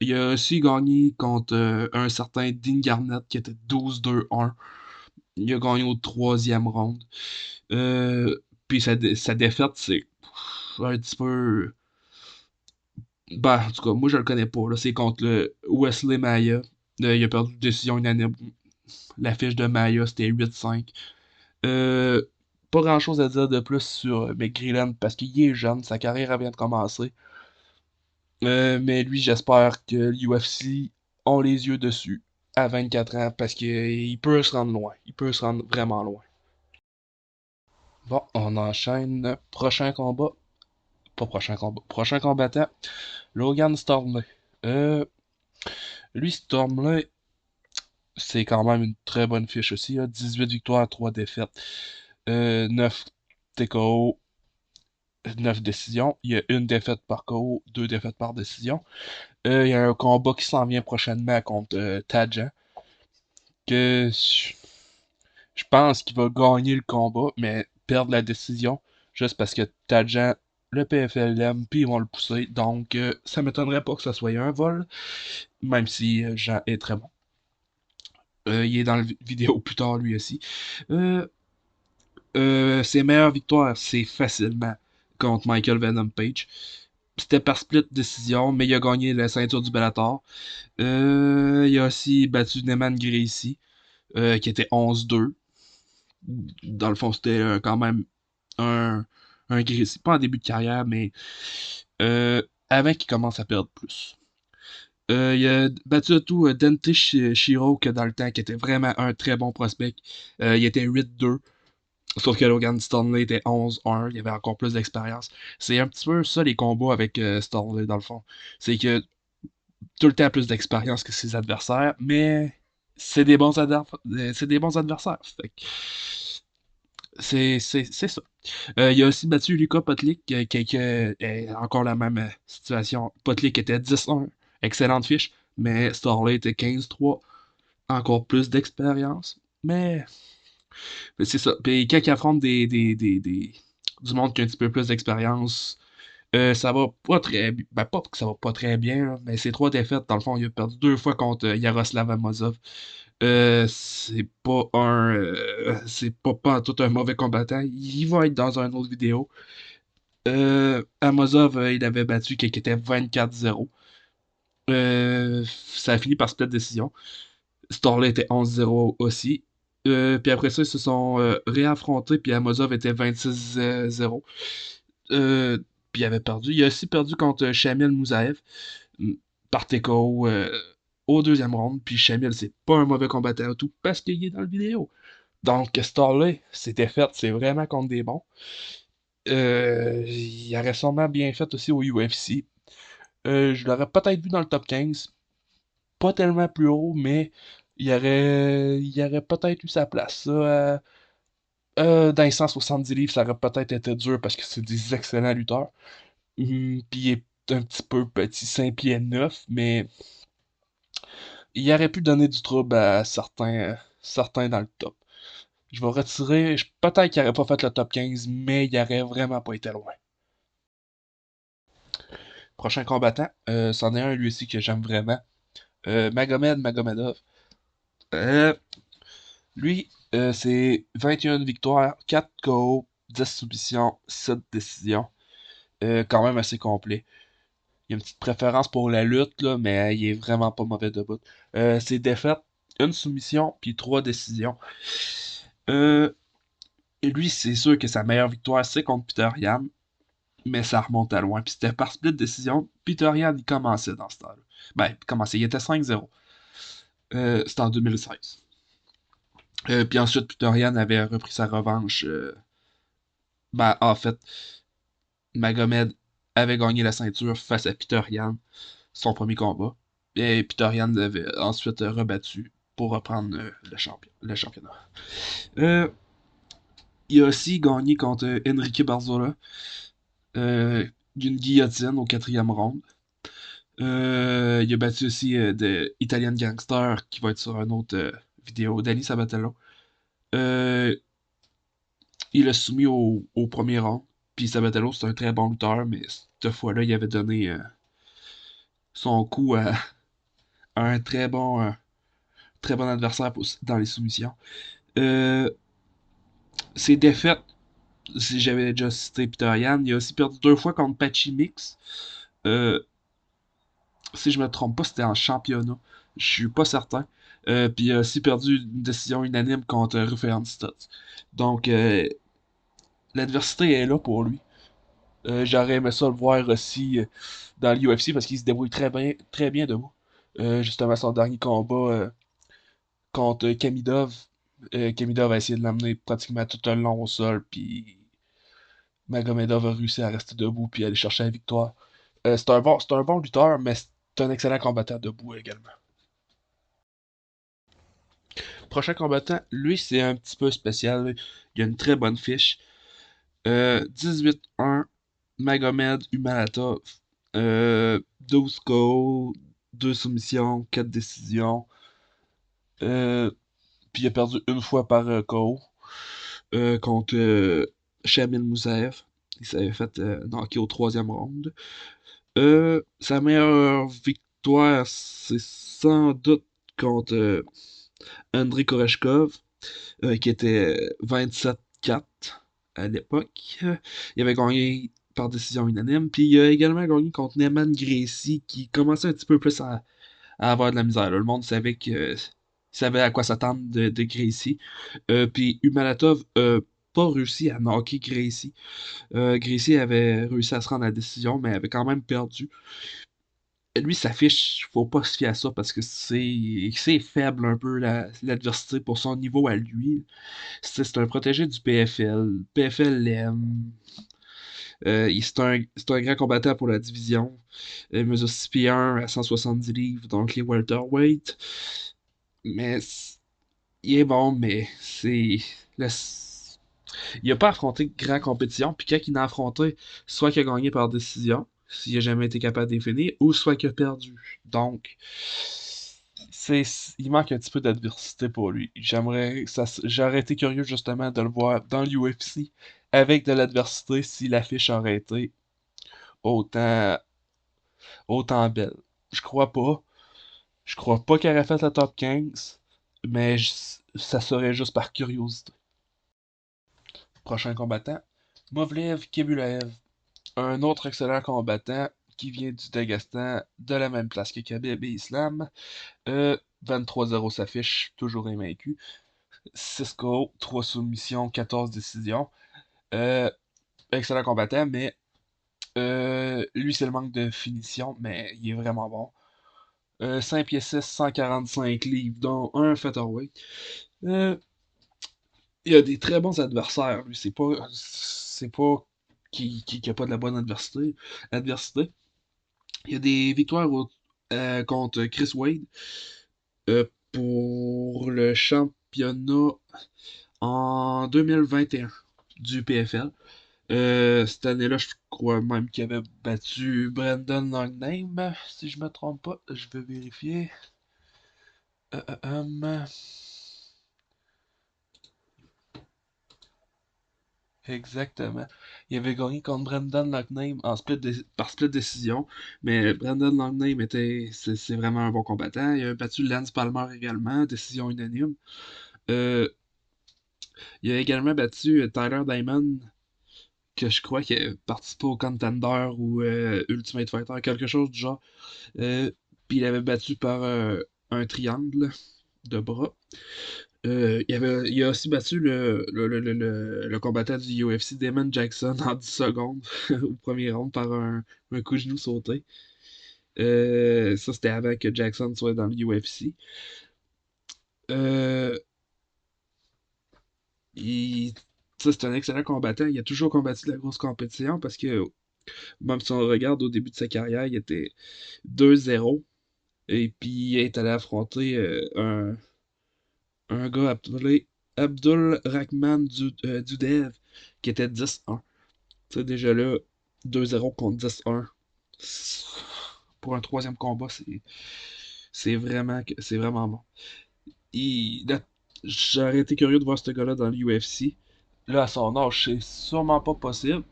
il a aussi gagné contre un certain Dean Garnett qui était 12-2-1. Il a gagné au troisième round. Puis sa défaite, c'est un petit peu. Ben, en tout cas, moi je le connais pas, là. C'est contre le Wesley Maya. Il a perdu décision unanime. La fiche de Maya, c'était 8-5. Euh, Pas grand chose à dire de plus sur McGrillen parce qu'il est jeune, sa carrière vient de commencer. Mais lui, j'espère que l'UFC ont les yeux dessus à 24 ans parce qu'il peut se rendre loin. Il peut se rendre vraiment loin. Bon, on enchaîne. Prochain combat. Pas prochain combat. Prochain combattant. Logan Stormley. Euh, Lui, Stormley, c'est quand même une très bonne fiche aussi, là. 18 victoires, 3 défaites. 9 TKO, 9 décisions. Il y a une défaite par KO, 2 défaites par décision. Il y a un combat qui s'en vient prochainement contre Tadjan. Que je pense qu'il va gagner le combat, mais perdre la décision. Juste parce que Tadjan, le PFL l'aime, puis ils vont le pousser. Donc, ça m'étonnerait pas que ça soit un vol, même si Jean est très bon. Il est dans la vidéo plus tard, lui aussi. Euh, Ses meilleures victoires, c'est facilement contre Michael Venom Page. C'était par split décision, mais il a gagné la ceinture du Bellator. Il a aussi battu Neman Gracie, qui était 11-2. Dans le fond, c'était quand même un, un Gracie, pas en début de carrière, mais euh, avant qu'il commence à perdre plus. Il a battu à tout Dante Shiro, que dans le temps, qui était vraiment un très bon prospect. Il était 8-2. Sauf que Logan Stanley était 11-1, il avait encore plus d'expérience. C'est un petit peu ça les combats avec Stanley dans le fond. C'est que tout le temps plus d'expérience que ses adversaires, mais c'est des bons adversaires. Fait que c'est ça. Il a aussi battu Luka Potlik, encore la même situation. Potlik était 10-1, excellente fiche, mais Starley était 15-3, encore plus d'expérience. Mais c'est ça. Puis quand il affronte du monde qui a un petit peu plus d'expérience, ça va pas très bien. Ben, pas que ça va pas très bien, là, mais c'est trois défaites. Dans le fond, il a perdu deux fois contre Yaroslav Amosov. C'est pas tout un mauvais combattant. Il va être dans une autre vidéo. Amosov, il avait battu quelqu'un qui était 24-0. Ça a fini par split décision. Starley était 11-0 aussi. Puis après ça, ils se sont réaffrontés, puis Amosov était 26-0. Euh, Puis il avait perdu. Il a aussi perdu contre Shamil Moussaev par TKO au deuxième round. Puis Shamil, c'est pas un mauvais combattant du tout parce qu'il est dans le vidéo. Donc Starley, c'était fait, c'est vraiment contre des bons. Il aurait sûrement bien fait aussi au UFC. Je l'aurais peut-être vu dans le top 15. Pas tellement plus haut, mais il aurait peut-être eu sa place. Ça, dans les 170 livres, ça aurait peut-être été dur parce que c'est des excellents lutteurs. Puis il est un petit peu petit, 5 pieds 9, mais il aurait pu donner du trouble à certains dans le top. Je vais retirer. Peut-être qu'il aurait pas fait le top 15, mais il aurait vraiment pas été loin. Prochain combattant, c'en est un lui aussi que j'aime vraiment. Magomed Magomedov. Euh, Lui, c'est 21 victoires, 4 KO, 10 soumissions, 7 décisions. Quand même assez complet. Il a une petite préférence pour la lutte, là, mais il est vraiment pas mauvais debout. Ses défaites, une soumission, puis 3 décisions. Euh, et lui, c'est sûr que sa meilleure victoire, c'est contre Peter Yan, mais ça remonte à loin. Puis c'était par split décision. Peter Yan, il commençait dans ce temps-là. Ben, il commençait, il était 5-0. C'était en 2016. Puis ensuite, Peter Yan avait repris sa revanche. Ben, en fait, Magomed avait gagné la ceinture face à Peter Yan, son premier combat. Et Peter Yan avait ensuite rebattu pour reprendre le championnat. Euh, il a aussi gagné contre Enrique Barzola, d'une guillotine au quatrième round. Il a battu aussi de Italian Gangster, qui va être sur une autre vidéo, Danny Sabatello. Euh, il a soumis au premier round. Puis Sabatello, c'est un très bon lutteur, mais cette fois-là, il avait donné son coup à un très bon adversaire dans les soumissions. Euh, Ses défaites, si j'avais déjà cité Peter Yan, il a aussi perdu deux fois contre Patchy Mix. Euh, si je me trompe pas, c'était en championnat. Je suis pas certain. Puis il a aussi perdu une décision unanime contre Ruffin Stutz. Donc l'adversité est là pour lui. J'aurais aimé ça le voir aussi dans l'UFC parce qu'il se débrouille très bien debout. Justement, son dernier combat contre Kamidov. Kamidov a essayé de l'amener pratiquement tout le long au sol, puis Magomedov a réussi à rester debout puis aller chercher la victoire. C'est un bon lutteur, mais c'est un excellent combattant debout également. Prochain combattant, lui, c'est un petit peu spécial. Il a une très bonne fiche. 18-1, Magomed Umalatov. 12 KO, 2 soumissions, 4 décisions. Euh, Puis il a perdu une fois par KO contre Shamil Moussaev. Il s'avait fait knocker au troisième round. Sa meilleure victoire, c'est sans doute contre Andrei Koreshkov, qui était 27-4 à l'époque. Il avait gagné par décision unanime. Puis il a également gagné contre Neman Gracie, qui commençait un petit peu plus à avoir de la misère, là. Le monde savait à quoi s'attendre de Gracie. Puis Umalatov a pas réussi à knocker Gracie. Gracie avait réussi à se rendre à la décision, mais avait quand même perdu. Lui, sa fiche, faut pas se fier à ça parce que c'est faible un peu l'adversité pour son niveau à lui. C'est un protégé du PFL. PFL l'aime. C'est un grand combattant pour la division. Il mesure 6 pieds 1 à 170 livres, donc les welterweight. Mais il est bon, mais le- il a pas affronté de grande compétition. Puis quand il a affronté, soit qu'il a gagné par décision, s'il a jamais été capable de définir, ou soit qu'il a perdu. Donc, c'est, il manque un petit peu d'adversité pour lui. J'aurais été curieux justement de le voir dans l'UFC avec de l'adversité si l'affiche aurait été autant, autant belle. Je crois pas. Je crois pas qu'elle aurait fait la top 15, mais ça serait juste par curiosité. Prochain combattant, Movlev Kebulaev. Un autre excellent combattant qui vient du Daghestan, de la même place que Khabib et Islam. 23-0 s'affiche, toujours invaincu. 6 KO, 3 soumissions, 14 décisions. Euh, Excellent combattant, mais lui, c'est le manque de finition, mais il est vraiment bon. 5 pieds 6, 145 livres, dont un featherweight. Euh, il a des très bons adversaires, lui. C'est pas qu'il a pas de la bonne adversité. Il y a des victoires contre Chris Wade pour le championnat en 2021 du PFL. Cette année-là, je crois même qu'il avait battu Brandon Longname, si je me trompe pas. Je vais vérifier. Euh, euh, hum. Exactement. Il avait gagné contre Brandon Longname par split décision, mais Brandon Longname c'est vraiment un bon combattant. Il a battu Lance Palmer également, décision unanime. Euh, il a également battu Tyler Diamond, que je crois qu'il a participé au Contender ou Ultimate Fighter, quelque chose du genre. Puis il avait battu par un triangle de bras. Il a aussi battu le combattant du UFC, Damon Jackson, en 10 secondes au premier round par un coup de genou sauté. Ça, c'était avant que Jackson soit dans le UFC. Euh, il- Ça, c'est un excellent combattant. Il a toujours combattu la grosse compétition parce que, même si on regarde au début de sa carrière, il était 2-0. Et puis, il est allé affronter un gars appelé Abdul Rahman Dudev, qui était 10-1. Tu sais, déjà là, 2-0 contre 10-1. Pour un troisième combat, c'est vraiment bon. J'aurais été curieux de voir ce gars-là dans l'UFC. Là, à son âge, c'est sûrement pas possible.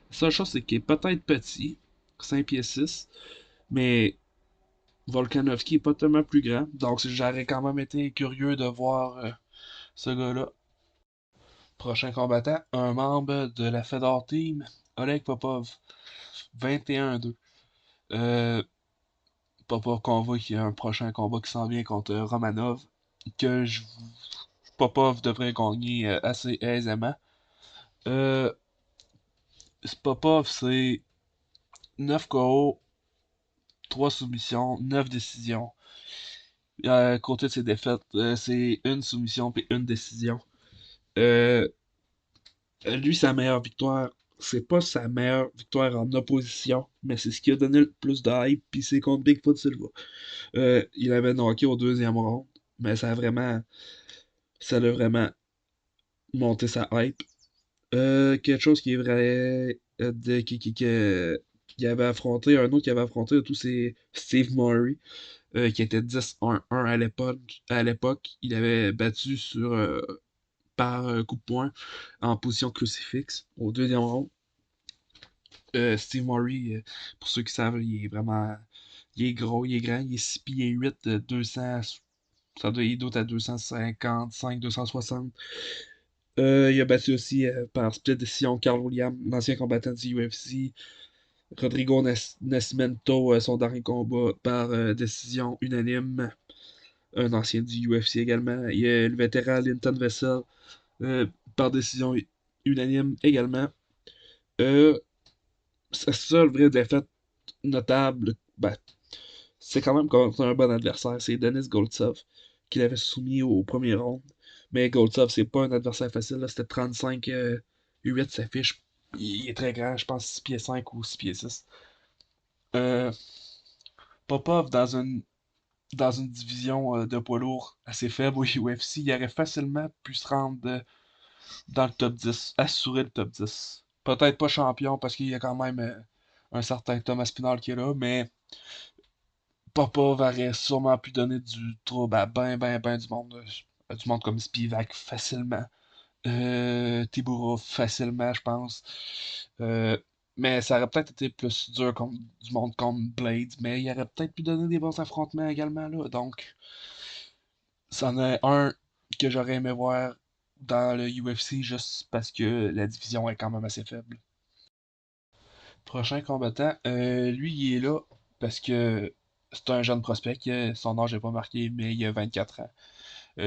La seule chose, c'est qu'il est peut-être petit, 5 pieds 6, mais Volkanovski est pas tellement plus grand. Donc, j'aurais quand même été curieux de voir ce gars-là. Prochain combattant, un membre de la Fedor Team, Oleg Popov, 21-2. Euh, Popov convoque qu'il y a un prochain combat qui s'en vient contre Romanov, que Popov devrait gagner assez aisément. Euh, Popov, c'est 9 KO, 3 soumissions, 9 décisions. À côté de ses défaites, c'est une soumission et une décision. Euh, Lui, sa meilleure victoire, c'est pas sa meilleure victoire en opposition, mais c'est ce qui a donné le plus de hype, puis c'est contre Bigfoot Silva. Il avait knocké au deuxième round, mais ça l'a vraiment monté sa hype. Quelque chose qui est vrai, qui avait affronté, un autre qui avait affronté tout, c'est Steve Murray, qui était 10-1 à l'époque. Il avait battu par coup de poing en position crucifix au deuxième round. Steve Murray, pour ceux qui savent, il est gros, il est grand, il est 6 pieds 8, Il doit être à 255, 260. Il a battu aussi par split décision Carl Williams, l'ancien combattant du UFC. Rodrigo Nascimento, son dernier combat par décision unanime. Un ancien du UFC également. Il y a le vétéran Linton Vessel euh, par décision unanime également. Euh, Sa seule vraie défaite notable, ben, c'est quand même contre un bon adversaire. C'est Denis Goltsov qui l'avait soumis au premier round. Mais Goltsov, c'est pas un adversaire facile. Là. C'était 35 8 sa fiche. Il est très grand, je pense 6 pieds 5 ou 6 pieds 6. Euh, Popov, dans une division de poids lourd assez faible au UFC, il aurait facilement pu se rendre dans le top 10, assurer le top 10. Peut-être pas champion parce qu'il y a quand même un certain Thomas Pinal qui est là, mais Popov aurait sûrement pu donner du trouble à ben du monde. Du monde comme Spivak facilement. Tibura facilement, je pense. Euh, mais ça aurait peut-être été plus dur contre du monde comme Blade, mais il aurait peut-être pu donner des bons affrontements également là. Donc, c'en est un que j'aurais aimé voir dans le UFC juste parce que la division est quand même assez faible. Prochain combattant, lui, il est là parce que c'est un jeune prospect. Son âge n'est pas marqué, mais il a 24 ans.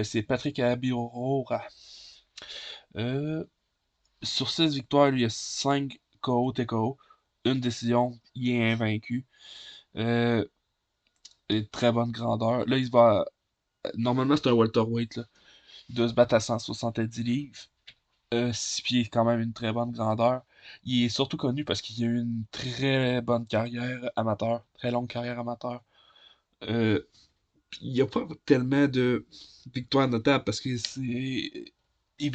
C'est Patrick Abirora. Euh, sur 6 victoires, lui, il a 5 KO TKO. Une décision, il est invaincu. Euh, Très bonne grandeur. Là, il se va. Normalement, c'est un welterweight. Là. Il doit se battre à 170 livres. 6 pieds, quand même une très bonne grandeur. Il est surtout connu parce qu'il a eu une très bonne carrière amateur, très longue carrière amateur. Euh, il n'y a pas tellement de victoires notables parce que il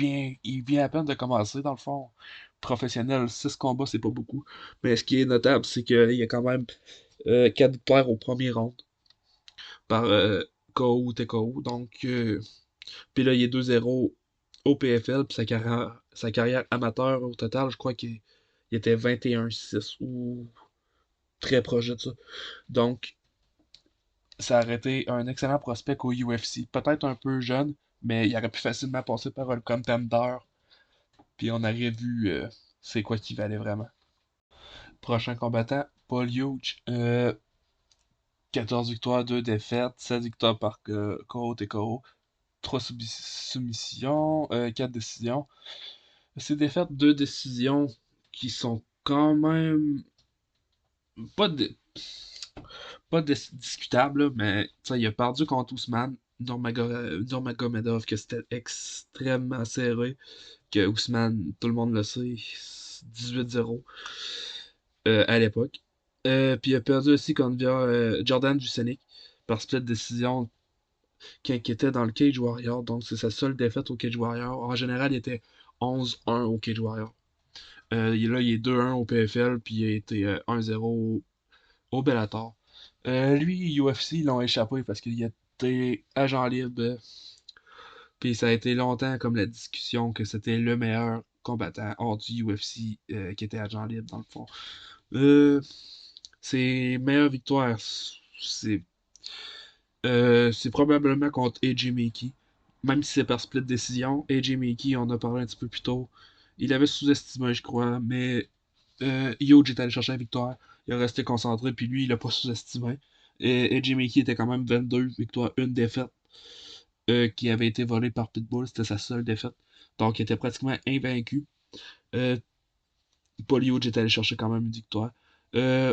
vient à peine de commencer dans le fond. Professionnel, 6 combats, c'est pas beaucoup. Mais ce qui est notable, c'est qu'il y a quand même 4 victoires au premier round par KO ou TKO. Donc, puis là, il est 2-0 au PFL, puis sa carrière amateur au total, je crois qu'il il était 21-6 ou très proche de ça. Donc, ça aurait été un excellent prospect au UFC. Peut-être un peu jeune, mais il aurait pu facilement passer par un contender, puis on aurait vu c'est quoi qu'il valait vraiment. Prochain combattant, Paul Hughes. 14 victoires, 2 défaites, 7 victoires par KO TKO, 3 soumissions, 4 décisions. Ces défaites, 2 décisions qui sont quand même pas, de- discutables, là, mais il a perdu contre Ousmane Nurmagomedov, que c'était extrêmement serré, que Ousmane, tout le monde le sait, 18-0 à l'époque. Puis il a perdu aussi contre Jordan Jusenik par split décision quand il était dans le Cage Warrior, donc c'est sa seule défaite au Cage Warrior. En général, il était 11-1 au Cage Warrior. Il est 2-1 au PFL, puis il a été 1-0 au Bellator. Lui, UFC, ils l'ont échappé parce qu'il était agent libre. Puis ça a été longtemps comme la discussion que c'était le meilleur combattant hors du UFC qui était agent libre, dans le fond. Euh, Ses meilleures victoires, c'est c'est probablement contre AJ Makey. Même si c'est par split décision, AJ Makey, on en a parlé un petit peu plus tôt. Il avait sous-estimé, je crois, mais Huge est allé chercher la victoire. Il a resté concentré, puis lui, il a pas sous-estimé. Et AJ Makey était quand même 22 victoires, une défaite qui avait été volée par Pitbull. C'était sa seule défaite. Donc, il était pratiquement invaincu. Euh, Paul Huge est allé chercher quand même une victoire.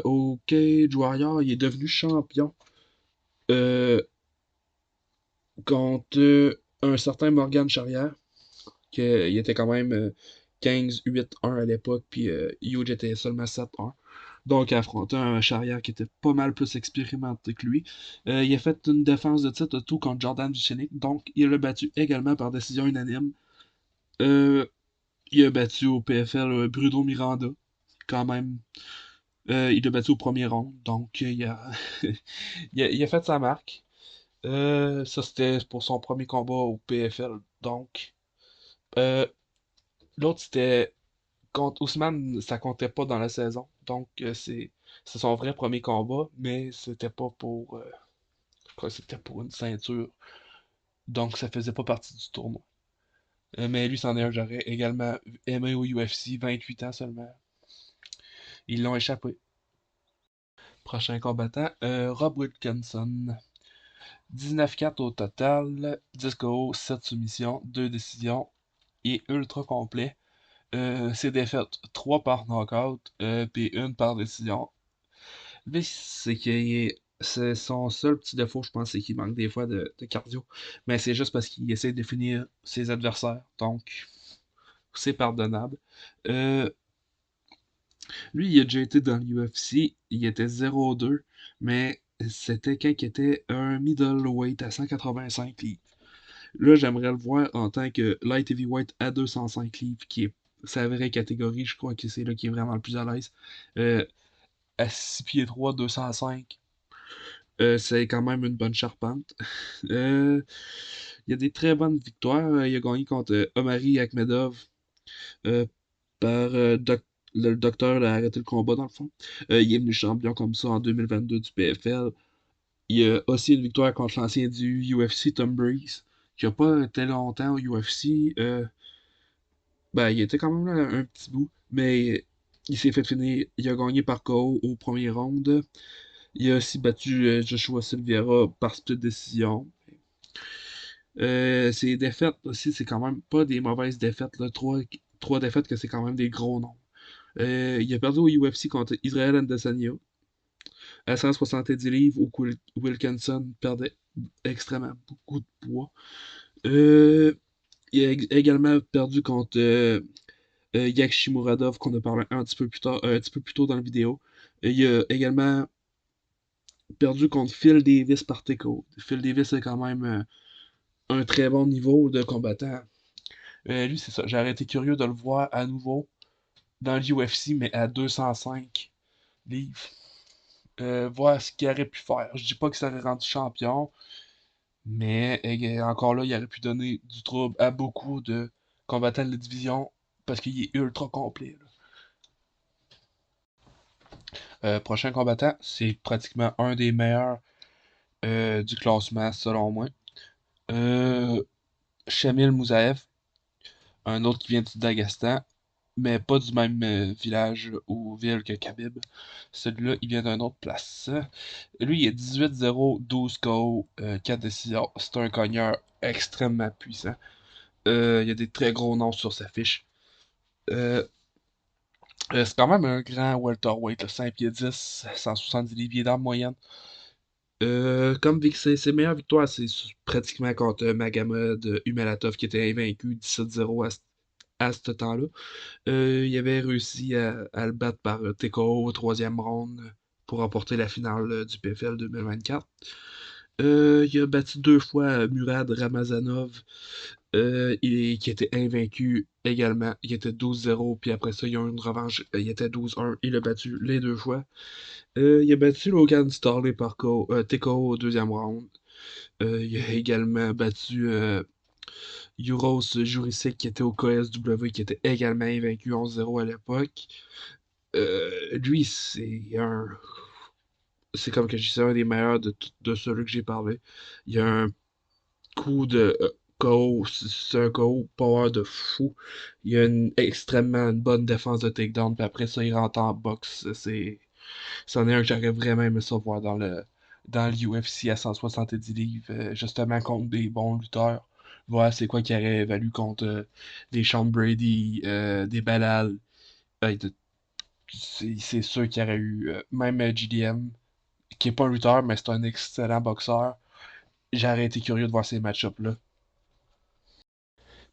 Au Cage Warrior, il est devenu champion. Euh, Contre un certain Morgan Charrière, il était quand même 15-8-1 à l'époque, puis Huge était seulement 7-1. Donc, affrontant un Charrière qui était pas mal plus expérimenté que lui. Il a fait une défense de titre tout contre Jordan Duchesne, donc il l'a battu également par décision unanime. Euh, il a battu au PFL Bruno Miranda, quand même. Il l'a battu au premier round, donc il a fait sa marque. Ça, c'était pour son premier combat au PFL. Donc, euh, l'autre, c'était contre Ousmane, ça comptait pas dans la saison. Donc, c'est son vrai premier combat, mais c'était pas pour. Je crois que c'était pour une ceinture. Donc ça faisait pas partie du tournoi. Mais lui, c'en est un, j'aurais également aimé au UFC, 28 ans seulement. Ils l'ont échappé. Prochain combattant, Rob Wilkinson. 19-4 au total, 10 KO, 7 soumissions, 2 décisions. Il est ultra complet. Ses défaites, 3 par knockout, puis une par décision. Lui, c'est son seul petit défaut, je pense, c'est qu'il manque des fois de cardio. Mais c'est juste parce qu'il essaie de finir ses adversaires. Donc, c'est pardonnable. Euh, Lui, il a déjà été dans l'UFC. Il était 0-2, mais c'était quand il était un middleweight à 185 livres. Là, j'aimerais le voir en tant que light heavyweight à 205 livres, qui est sa vraie catégorie. Je crois que c'est là qui est vraiment le plus à l'aise. Euh, à 6 pieds 3, 205, c'est quand même une bonne charpente. Euh, il y a des très bonnes victoires. Il a gagné contre Omari Akhmedov euh, par le docteur a arrêté le combat dans le fond. Il est venu champion comme ça en 2022 du PFL. Il y a aussi une victoire contre l'ancien du UFC, Tom Breeze, qui a pas été longtemps au UFC. Ben, il était quand même là un petit bout, mais il s'est fait finir. Il a gagné par KO au premier round. Il a aussi battu Joshua Silveira par split décision. Ses défaites aussi, c'est quand même pas des mauvaises défaites, là. Trois défaites que c'est quand même des gros noms. Il a perdu au UFC contre Israel Adesanya à 170 livres où Wilkinson perdait extrêmement beaucoup de poids. Euh, il a également perdu contre Yakshimuradov qu'on a parlé un petit peu plus tard, un petit peu plus tôt dans la vidéo. Il a également perdu contre Phil Davis par TKO. Phil Davis est quand même un très bon niveau de combattant. Lui, c'est ça. J'aurais été curieux de le voir à nouveau dans l'UFC, mais à 205 livres. Voir ce qu'il aurait pu faire. Je dis pas que ça aurait rendu champion, mais encore là, il aurait pu donner du trouble à beaucoup de combattants de la division parce qu'il est ultra complet, là. Prochain combattant, c'est pratiquement un des meilleurs du classement selon moi. Euh, Shamil Moussaev, un autre qui vient du Daghestan, mais pas du même village ou ville que Khabib. Celui-là, il vient d'une autre place. Lui, il est 18-0, 12 KO, 4 décisions. C'est un cogneur extrêmement puissant. Il y a des très gros noms sur sa fiche. Euh, c'est quand même un grand welterweight, là, 5 pieds 10, 170 livres pieds d'armes moyenne. Comme ses meilleures victoires, c'est pratiquement contre Magomed Umalatov qui était invaincu 17-0 à ce temps-là. Il avait réussi à le battre par TKO au troisième round pour remporter la finale du PFL 2024. Il a battu deux fois Murad Ramazanov, qui était invaincu également. Il était 12-0, puis après ça, ils ont eu une revanche. Il était 12-1. Il a battu les deux fois. Il a battu Logan Starley par TKO au deuxième round. Il a également battu Uros Jurisic qui était au KSW, qui était également invaincu 11-0 à l'époque. Lui, c'est comme que je disais, un des meilleurs de ceux que j'ai parlé. Il a un coup de KO, c'est un KO power de fou. Il a extrêmement une bonne défense de takedown, puis après ça, il rentre en boxe. C'en est un que j'aurais vraiment aimé ça voir dans l'UFC à 170 livres, justement contre des bons lutteurs. Voir c'est quoi qu'il aurait valu contre des Sean Brady, des Balal. Hey, c'est sûr qu'il y aurait eu même GDM, qui est pas un lutteur, mais c'est un excellent boxeur. J'aurais été curieux de voir ces match-ups-là.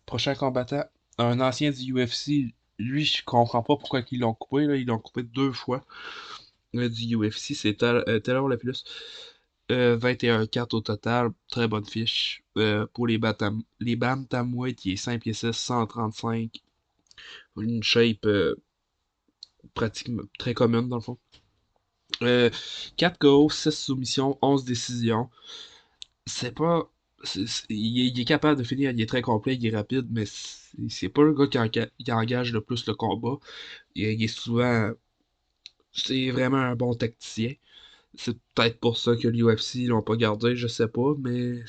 Prochain combattant, un ancien du UFC. Lui, je comprends pas pourquoi ils l'ont coupé, là. Ils l'ont coupé deux fois du UFC. C'est Taylor Lapillus. 21-4 au total. Très bonne fiche. Pour les bantamweight, il est 5 pieds 6, 135. Une shape pratiquement très commune dans le fond. 4 KO, 6 soumissions, 11 décisions. C'est pas. Il est capable de finir, il est très complet, il est rapide, mais c'est pas le gars qui engage le plus le combat. Il est souvent. C'est vraiment un bon tacticien. C'est peut-être pour ça que l'UFC l'ont pas gardé, je sais pas, mais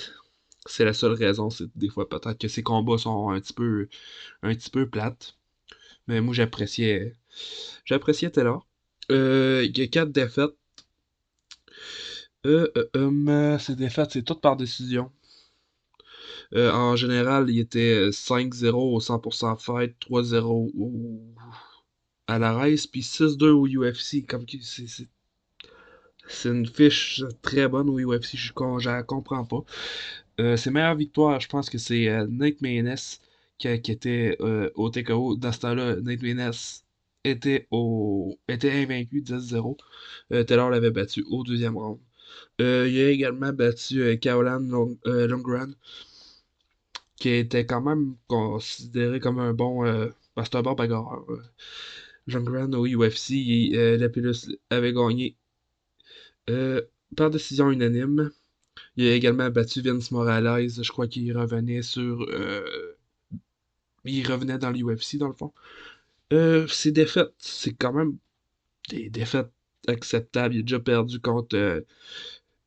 C'est la seule raison, c'est des fois peut-être que ces combats sont un petit peu plates. Mais moi, j'appréciais Taylor. Il y a 4 défaites. Ces défaites, c'est toutes par décision. En général, il était 5-0 au 100% fight, 3-0 à la race, puis 6-2 au UFC. Comme que c'est une fiche très bonne au UFC, je la comprends pas. Ses meilleures victoires, je pense que c'est Nate Maness qui était au TKO. Dans ce temps-là, Nate Maness était invaincu 10-0. Taylor l'avait battu au deuxième round. Il a également battu Caroline Lundgren, qui était quand même considéré comme un bon, c'est un bon bagarreur. Lundgren au UFC, Lapillus avait gagné euh, par décision unanime. Il a également battu Vince Morales. Je crois qu'il revenait il revenait dans l'UFC, dans le fond. Ses défaites, c'est quand même des défaites acceptables. Il a déjà perdu contre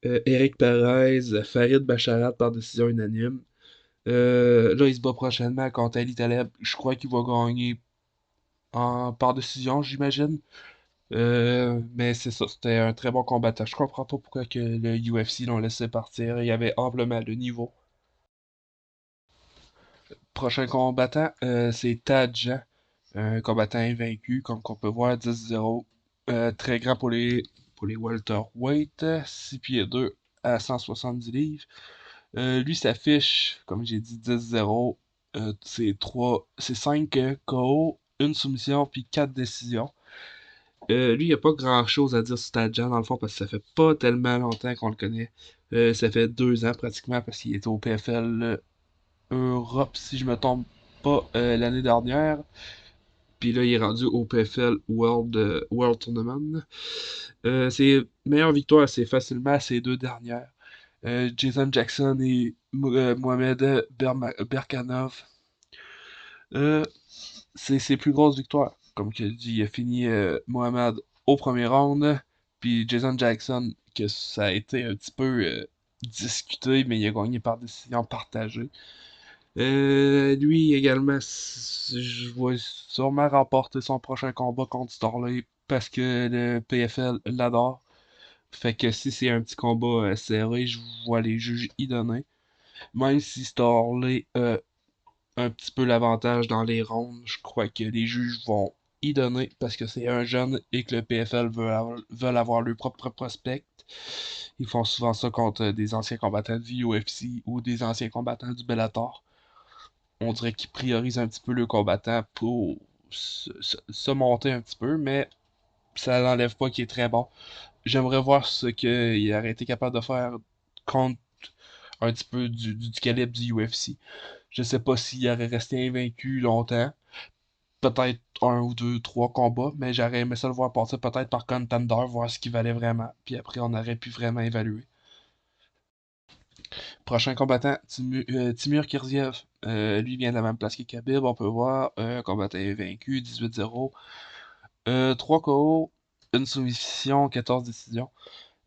Eric Perez, Farid Bacharat par décision unanime. Là, il se bat prochainement contre Ali Taleb. Je crois qu'il va gagner par décision, j'imagine. Mais c'est ça, c'était un très bon combattant. Je comprends pas pourquoi que le UFC l'ont laissé partir. Il y avait amplement le niveau. Prochain combattant, c'est Tadja, un combattant invaincu, comme qu'on peut voir, 10-0. Très grand pour les welterweight, 6 pieds 2 à 170 livres. Lui s'affiche, comme j'ai dit, 10-0. C'est 5 KO, une soumission, puis 4 décisions. Lui, il n'y a pas grand-chose à dire sur Tadja, dans le fond, parce que ça fait pas tellement longtemps qu'on le connaît. Ça fait 2 ans pratiquement, parce qu'il était au PFL Europe, si je me trompe pas, l'année dernière. Puis là, il est rendu au PFL World Tournament. Ses meilleures victoires, c'est facilement ses 2 dernières. Jason Jackson et Mohamed Berkanov. Euh, c'est ses plus grosses victoires. Comme je dis, il a fini Mohamed au premier round. Puis Jason Jackson, que ça a été un petit peu discuté, mais il a gagné par décision partagée. Lui également, je vais sûrement remporter son prochain combat contre Starley parce que le PFL l'adore. Fait que si c'est un petit combat serré, je vois les juges y donner. Même si Starley a un petit peu l'avantage dans les rounds, je crois que les juges vont y donner parce que c'est un jeune et que le PFL veulent avoir leur propre prospect. Ils font souvent ça contre des anciens combattants du UFC ou des anciens combattants du Bellator. On dirait qu'ils priorisent un petit peu le combattant pour se monter un petit peu, mais ça n'enlève pas qu'il est très bon. J'aimerais voir ce qu'il aurait été capable de faire contre un petit peu du calibre du UFC. Je sais pas s'il aurait resté invaincu longtemps. Peut-être un ou deux, trois combats, mais j'aurais aimé ça le voir passer peut-être par Contender, voir ce qu'il valait vraiment. Puis après, on aurait pu vraiment évaluer. Prochain combattant, Timur Kirziev. Lui vient de la même place que Khabib, on peut voir. Combattant vaincu, 18-0. 3 KO, une soumission, 14 décisions.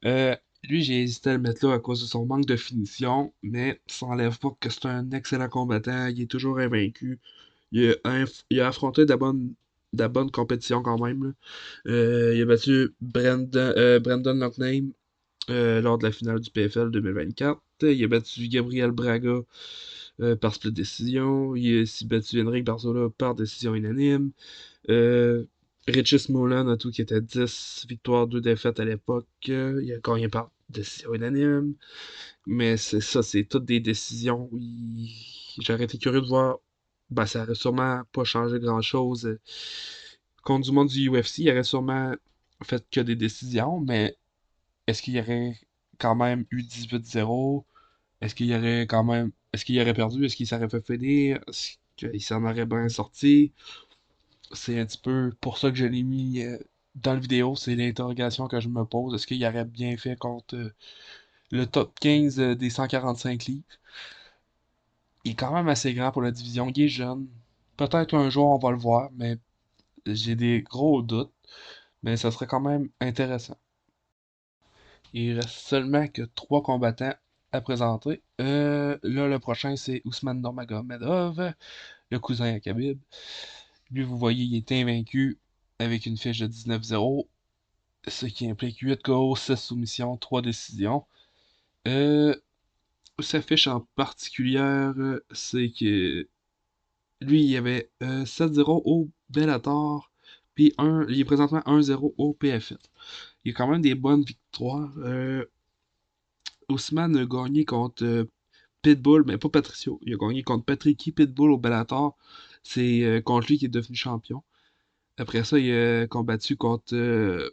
Lui, j'ai hésité à le mettre là à cause de son manque de finition, mais ça enlève pas que c'est un excellent combattant. Il est toujours invaincu. Il a affronté de la bonne compétition quand même, là. Il a battu Brandon Lockname lors de la finale du PFL 2024. Il a battu Gabriel Braga par split décision. Il a aussi battu Henrik Barzola par décision unanime. Euh, Richie Smolan a tout qui était 10 victoires, 2 défaites à l'époque. Il a gagné par décision unanime. Mais c'est ça, c'est toutes des décisions. J'aurais été curieux de voir. Ben, ça aurait sûrement pas changé grand-chose. Contre du monde du UFC, il aurait sûrement fait que des décisions, mais est-ce qu'il y aurait quand même eu 18-0? Est-ce qu'il y aurait quand même. Est-ce qu'il aurait perdu? Est-ce qu'il s'aurait fait finir? Est-ce qu'il s'en aurait bien sorti? C'est un petit peu pour ça que je l'ai mis dans la vidéo. C'est l'interrogation que je me pose. Est-ce qu'il aurait bien fait contre le top 15 des 145 livres? Il est quand même assez grand pour la division. Il est jeune. Peut-être un jour on va le voir, mais j'ai des gros doutes. Mais ça serait quand même intéressant. Il reste seulement que 3 combattants. à présenter. Là, le prochain, c'est Ousmane Nurmagomedov, le cousin à Khabib. Lui, vous voyez, il est invaincu avec une fiche de 19-0, ce qui implique 8 KO, 6 soumissions, 3 décisions. Euh, Sa fiche en particulière, c'est que lui, il y avait 7-0 au Bellator, puis il est présentement 1-0 au PFL. Il y a quand même des bonnes victoires. Ousmane a gagné contre Pitbull, mais pas Patricio. Il a gagné contre Patricky Pitbull au Bellator. C'est contre lui qu'il est devenu champion. Après ça, il a combattu contre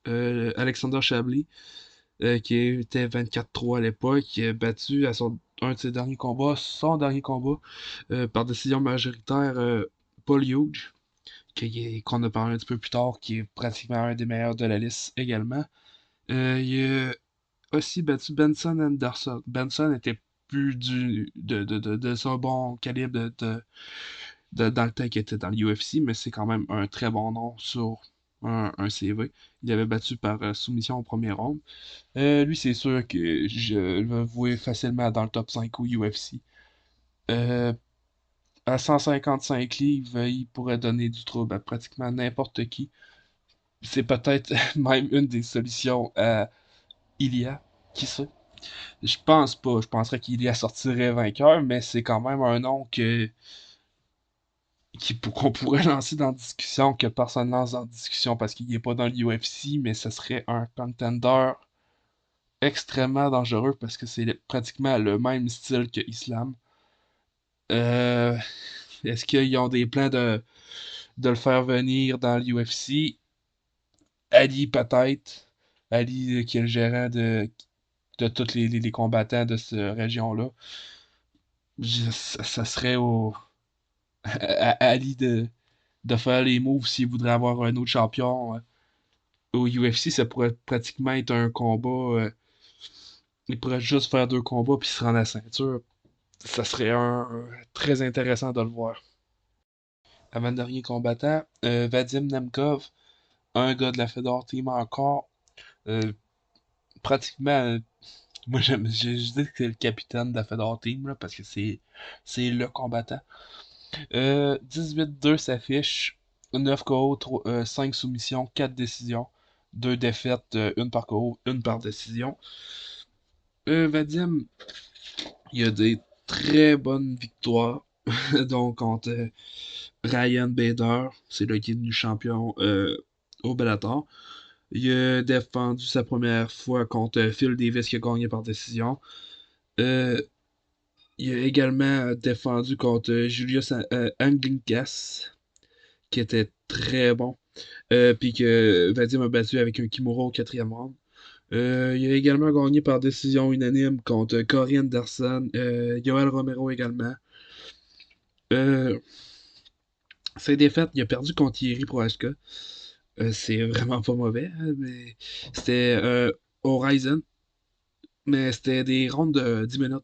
Alexander Chablis, qui était 24-3 à l'époque. Il a battu à un de ses derniers combats, son dernier combat, par décision majoritaire, Paul Hughes, qu'on a parlé un petit peu plus tard, qui est pratiquement un des meilleurs de la liste également. Il a aussi battu Benson Anderson. Benson était plus de son bon calibre dans le temps qu'il était dans l'UFC, mais c'est quand même un très bon nom sur un CV. Il avait battu par soumission au premier round. Lui, c'est sûr que je le vois facilement dans le top 5 au UFC. Euh, à 155 livres, il pourrait donner du trouble à pratiquement n'importe qui. C'est peut-être même une des solutions à Ilia, qui sait. Je pense pas. Je penserais qu'il y sortirait vainqueur, mais c'est quand même un nom qu'on pourrait lancer dans la discussion, que personne lance en discussion parce qu'il n'est pas dans l'UFC, mais ce serait un contender extrêmement dangereux parce que c'est pratiquement le même style que Islam. Euh, Est-ce qu'ils ont des plans de le faire venir dans l'UFC? Ali peut-être. Ali qui est le gérant de tous les combattants de cette région-là. Ça serait à Ali de faire les moves s'il voudrait avoir un autre champion au UFC. Ça pourrait pratiquement être un combat. Il pourrait juste faire deux combats puis se rendre à la ceinture. Ça serait très intéressant de le voir. Avant-dernier combattant, Vadim Nemkov, un gars de la Fedor Team encore. euh, Pratiquement, moi je dis que c'est le capitaine de la Fedor Team là, parce que c'est le combattant. 18-2 s'affiche, 9 KO, 5 soumissions, 4 décisions, 2 défaites, une par KO, une par décision. Vadim, il y a des très bonnes victoires, donc contre Ryan Bader, c'est là qui est devenu champion au Bellator. Il a défendu sa première fois contre Phil Davis qui a gagné par décision. Euh, il a également défendu contre Julius Anglinkas, qui était très bon. Puis que Vadim a battu avec un Kimura au quatrième round. Il a également gagné par décision unanime contre Corey Anderson, Yoel Romero également. Euh, Ses défaites, il a perdu contre Thierry Prohaska. C'est vraiment pas mauvais, hein, mais c'était Horizon, mais c'était des rounds de 10 minutes.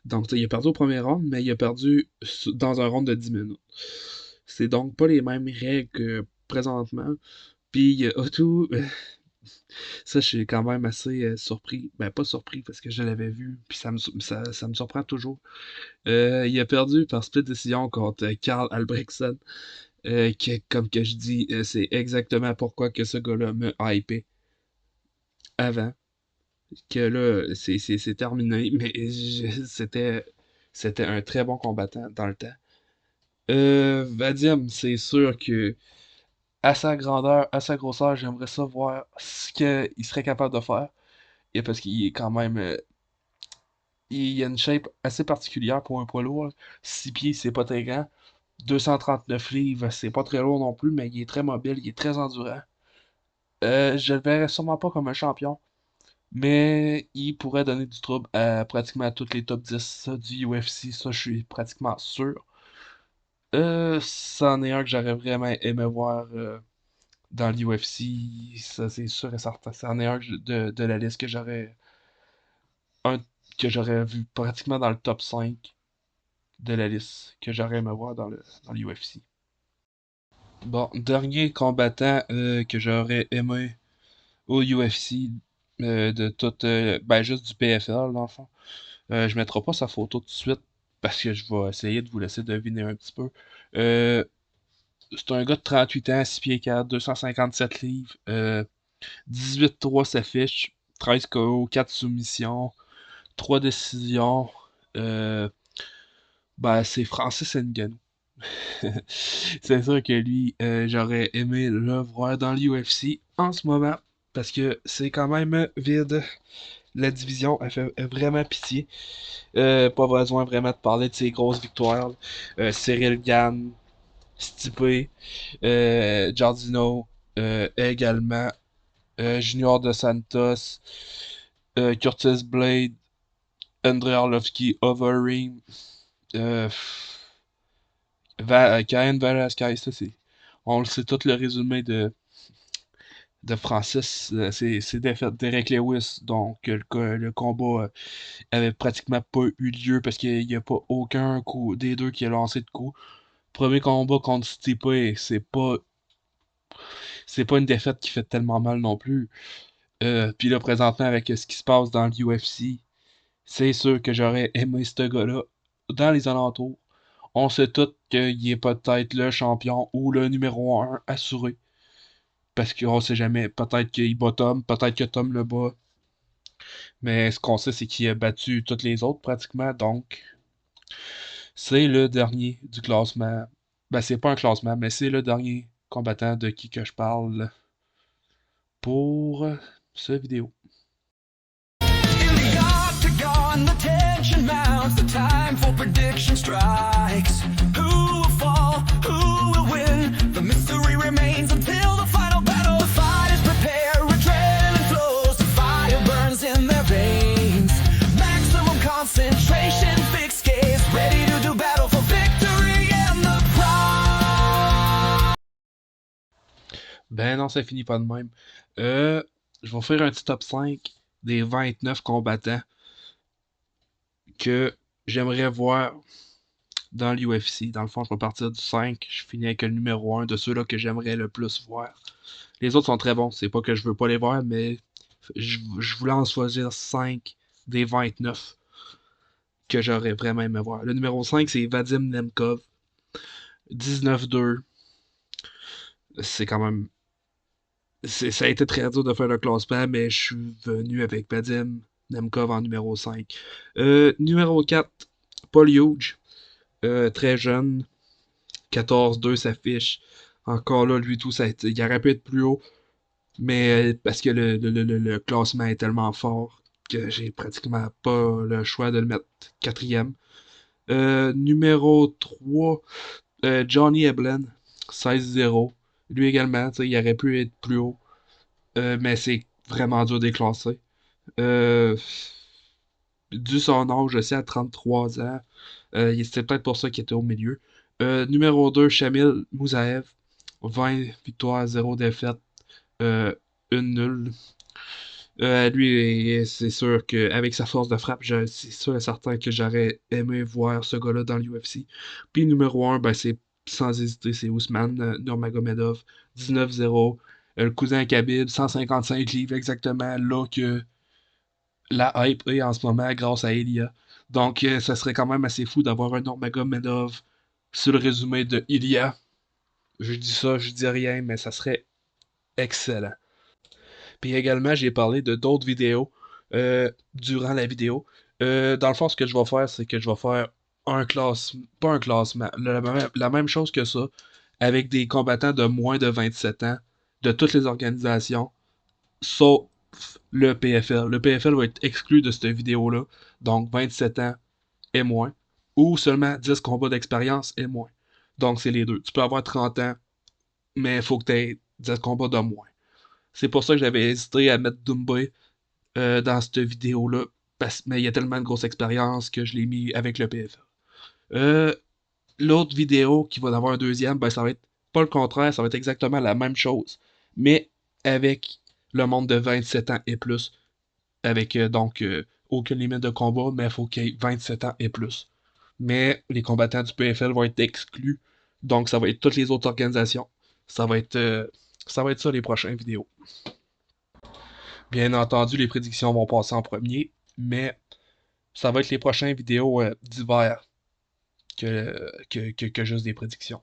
Donc, il a perdu au premier round, mais il a perdu dans un round de 10 minutes. C'est donc pas les mêmes règles que présentement. Puis, Otto, ça, je suis quand même assez surpris. Ben, pas surpris parce que je l'avais vu, puis ça me surprend toujours. Il a perdu par split décision contre Karl Albrechtsen, comme que je dis, c'est exactement pourquoi que ce gars-là me hypé avant. Que là, c'est terminé, mais c'était un très bon combattant dans le temps. Vadim, c'est sûr que à sa grandeur, à sa grosseur, j'aimerais savoir ce qu'il serait capable de faire. Et parce qu'il est quand même. Il a une shape assez particulière pour un poids lourd. 6 pieds, c'est pas très grand. 239 livres, c'est pas très lourd non plus, mais il est très mobile, il est très endurant. Je le verrais sûrement pas comme un champion, mais il pourrait donner du trouble à pratiquement toutes les top 10 du UFC, ça je suis pratiquement sûr. C'en est un que j'aurais vraiment aimé voir dans l'UFC, ça c'est sûr et certain. C'en est un de la liste un que j'aurais vu pratiquement dans le top 5 de la liste que j'aurais aimé voir dans l'UFC. Bon, dernier combattant que j'aurais aimé au UFC, de tout, ben juste du PFL dans le fond. Je mettrai pas sa photo tout de suite parce que je vais essayer de vous laisser deviner un petit peu. Euh, c'est un gars de 38 ans, 6 pieds 4, 257 livres, 18-3 s'affiche, 13 KO, 4 soumissions, 3 décisions. Euh, ben, c'est Francis Ngannou. C'est sûr que lui, j'aurais aimé le voir dans l'UFC en ce moment parce que c'est quand même vide. La division, elle fait vraiment pitié. Pas besoin vraiment de parler de ses grosses victoires. Cyril Gann, Stipe, Giardino, également, Junior de Santos, Curtis Blade, Andrei Arlovski, Overeem, euh, Cain Velasquez, ça c'est. On le sait tout le résumé de Francis, c'est défaite Derek Lewis, donc le combat avait pratiquement pas eu lieu parce qu'il n'y a pas aucun coup des deux qui a lancé de coup. Premier combat contre Stipe, c'est pas une défaite qui fait tellement mal non plus. Puis là, présentement, avec ce qui se passe dans l'UFC, c'est sûr que j'aurais aimé ce gars-là dans les alentours. On sait tous qu'il est peut-être le champion ou le numéro un assuré. Parce qu'on sait jamais. Peut-être qu'il bat Tom, peut-être que Tom le bat. Mais ce qu'on sait, c'est qu'il a battu toutes les autres pratiquement. Donc, c'est le dernier du classement. Ben, c'est pas un classement, mais c'est le dernier combattant de qui que je parle pour ce vidéo. In the octagon, the tension mounts, the time for prediction strikes. Who will fall? Who will win? The mystery remains until the final battle. The fighters prepare, adrenaline flows, the fire burns in their veins. Maximum concentration, fixed gaze, ready to do battle for victory and the pride. Ben non, ça finit pas de même. Je vais faire un petit top 5 des 29 combattants que j'aimerais voir dans l'UFC. Dans le fond, je vais partir du 5. Je finis avec le numéro un de ceux-là que j'aimerais le plus voir. Les autres sont très bons. C'est pas que je veux pas les voir, mais je voulais en choisir 5 des 29 que j'aurais vraiment aimé voir. Le numéro 5, c'est Vadim Nemkov. 19-2. C'est quand même. Ça a été très dur de faire le classement, mais je suis venu avec Vadim Nemkov en numéro 5. Numéro 4, Paul Hughes. Très jeune. 14-2 s'affiche. Encore là, lui, tout, il aurait pu être plus haut. Mais parce que le classement est tellement fort que j'ai pratiquement pas le choix de le mettre quatrième. Numéro 3, Johnny Eblen, 16-0. Lui également, il aurait pu être plus haut. Mais c'est vraiment dur de les classer. Euh, Dû son âge aussi à 33 ans. C'est peut-être pour ça qu'il était au milieu. Numéro 2, Shamil Moussaev. 20 victoires, 0 défaite, une nulle. Lui, c'est sûr qu'avec sa force de frappe, c'est sûr et certain que j'aurais aimé voir ce gars-là dans l'UFC. Puis numéro un, ben, c'est sans hésiter, c'est Ousmane Nurmagomedov, 19-0. Le cousin Khabib, 155 livres exactement, là que la hype est en ce moment grâce à Elia. Donc, ça serait quand même assez fou d'avoir un Nurmagomedov sur le résumé de Ilia. Je dis ça, je dis rien, mais ça serait excellent. Puis également, j'ai parlé de d'autres vidéos durant la vidéo. Dans le fond, ce que je vais faire, c'est que je vais faire un classement, pas un classement, la même chose que ça, avec des combattants de moins de 27 ans, de toutes les organisations, sauf le PFL. Le PFL va être exclu de cette vidéo-là, donc 27 ans et moins, ou seulement 10 combats d'expérience et moins. Donc c'est les deux. Tu peux avoir 30 ans, mais il faut que tu aies 10 combats de moins. C'est pour ça que j'avais hésité à mettre Doumbé dans cette vidéo-là, mais il y a tellement de grosse expérience que je l'ai mis avec le PFL. Euh, L'autre vidéo qui va avoir un deuxième, ben, ça va être pas le contraire, ça va être exactement la même chose, mais avec le monde de 27 ans et plus, avec donc aucune limite de combat, mais il faut qu'il y ait 27 ans et plus. Mais les combattants du PFL vont être exclus, donc ça va être toutes les autres organisations. Ça va être ça les prochaines vidéos. Bien entendu, les prédictions vont passer en premier, mais ça va être les prochaines vidéos d'hiver que juste des prédictions.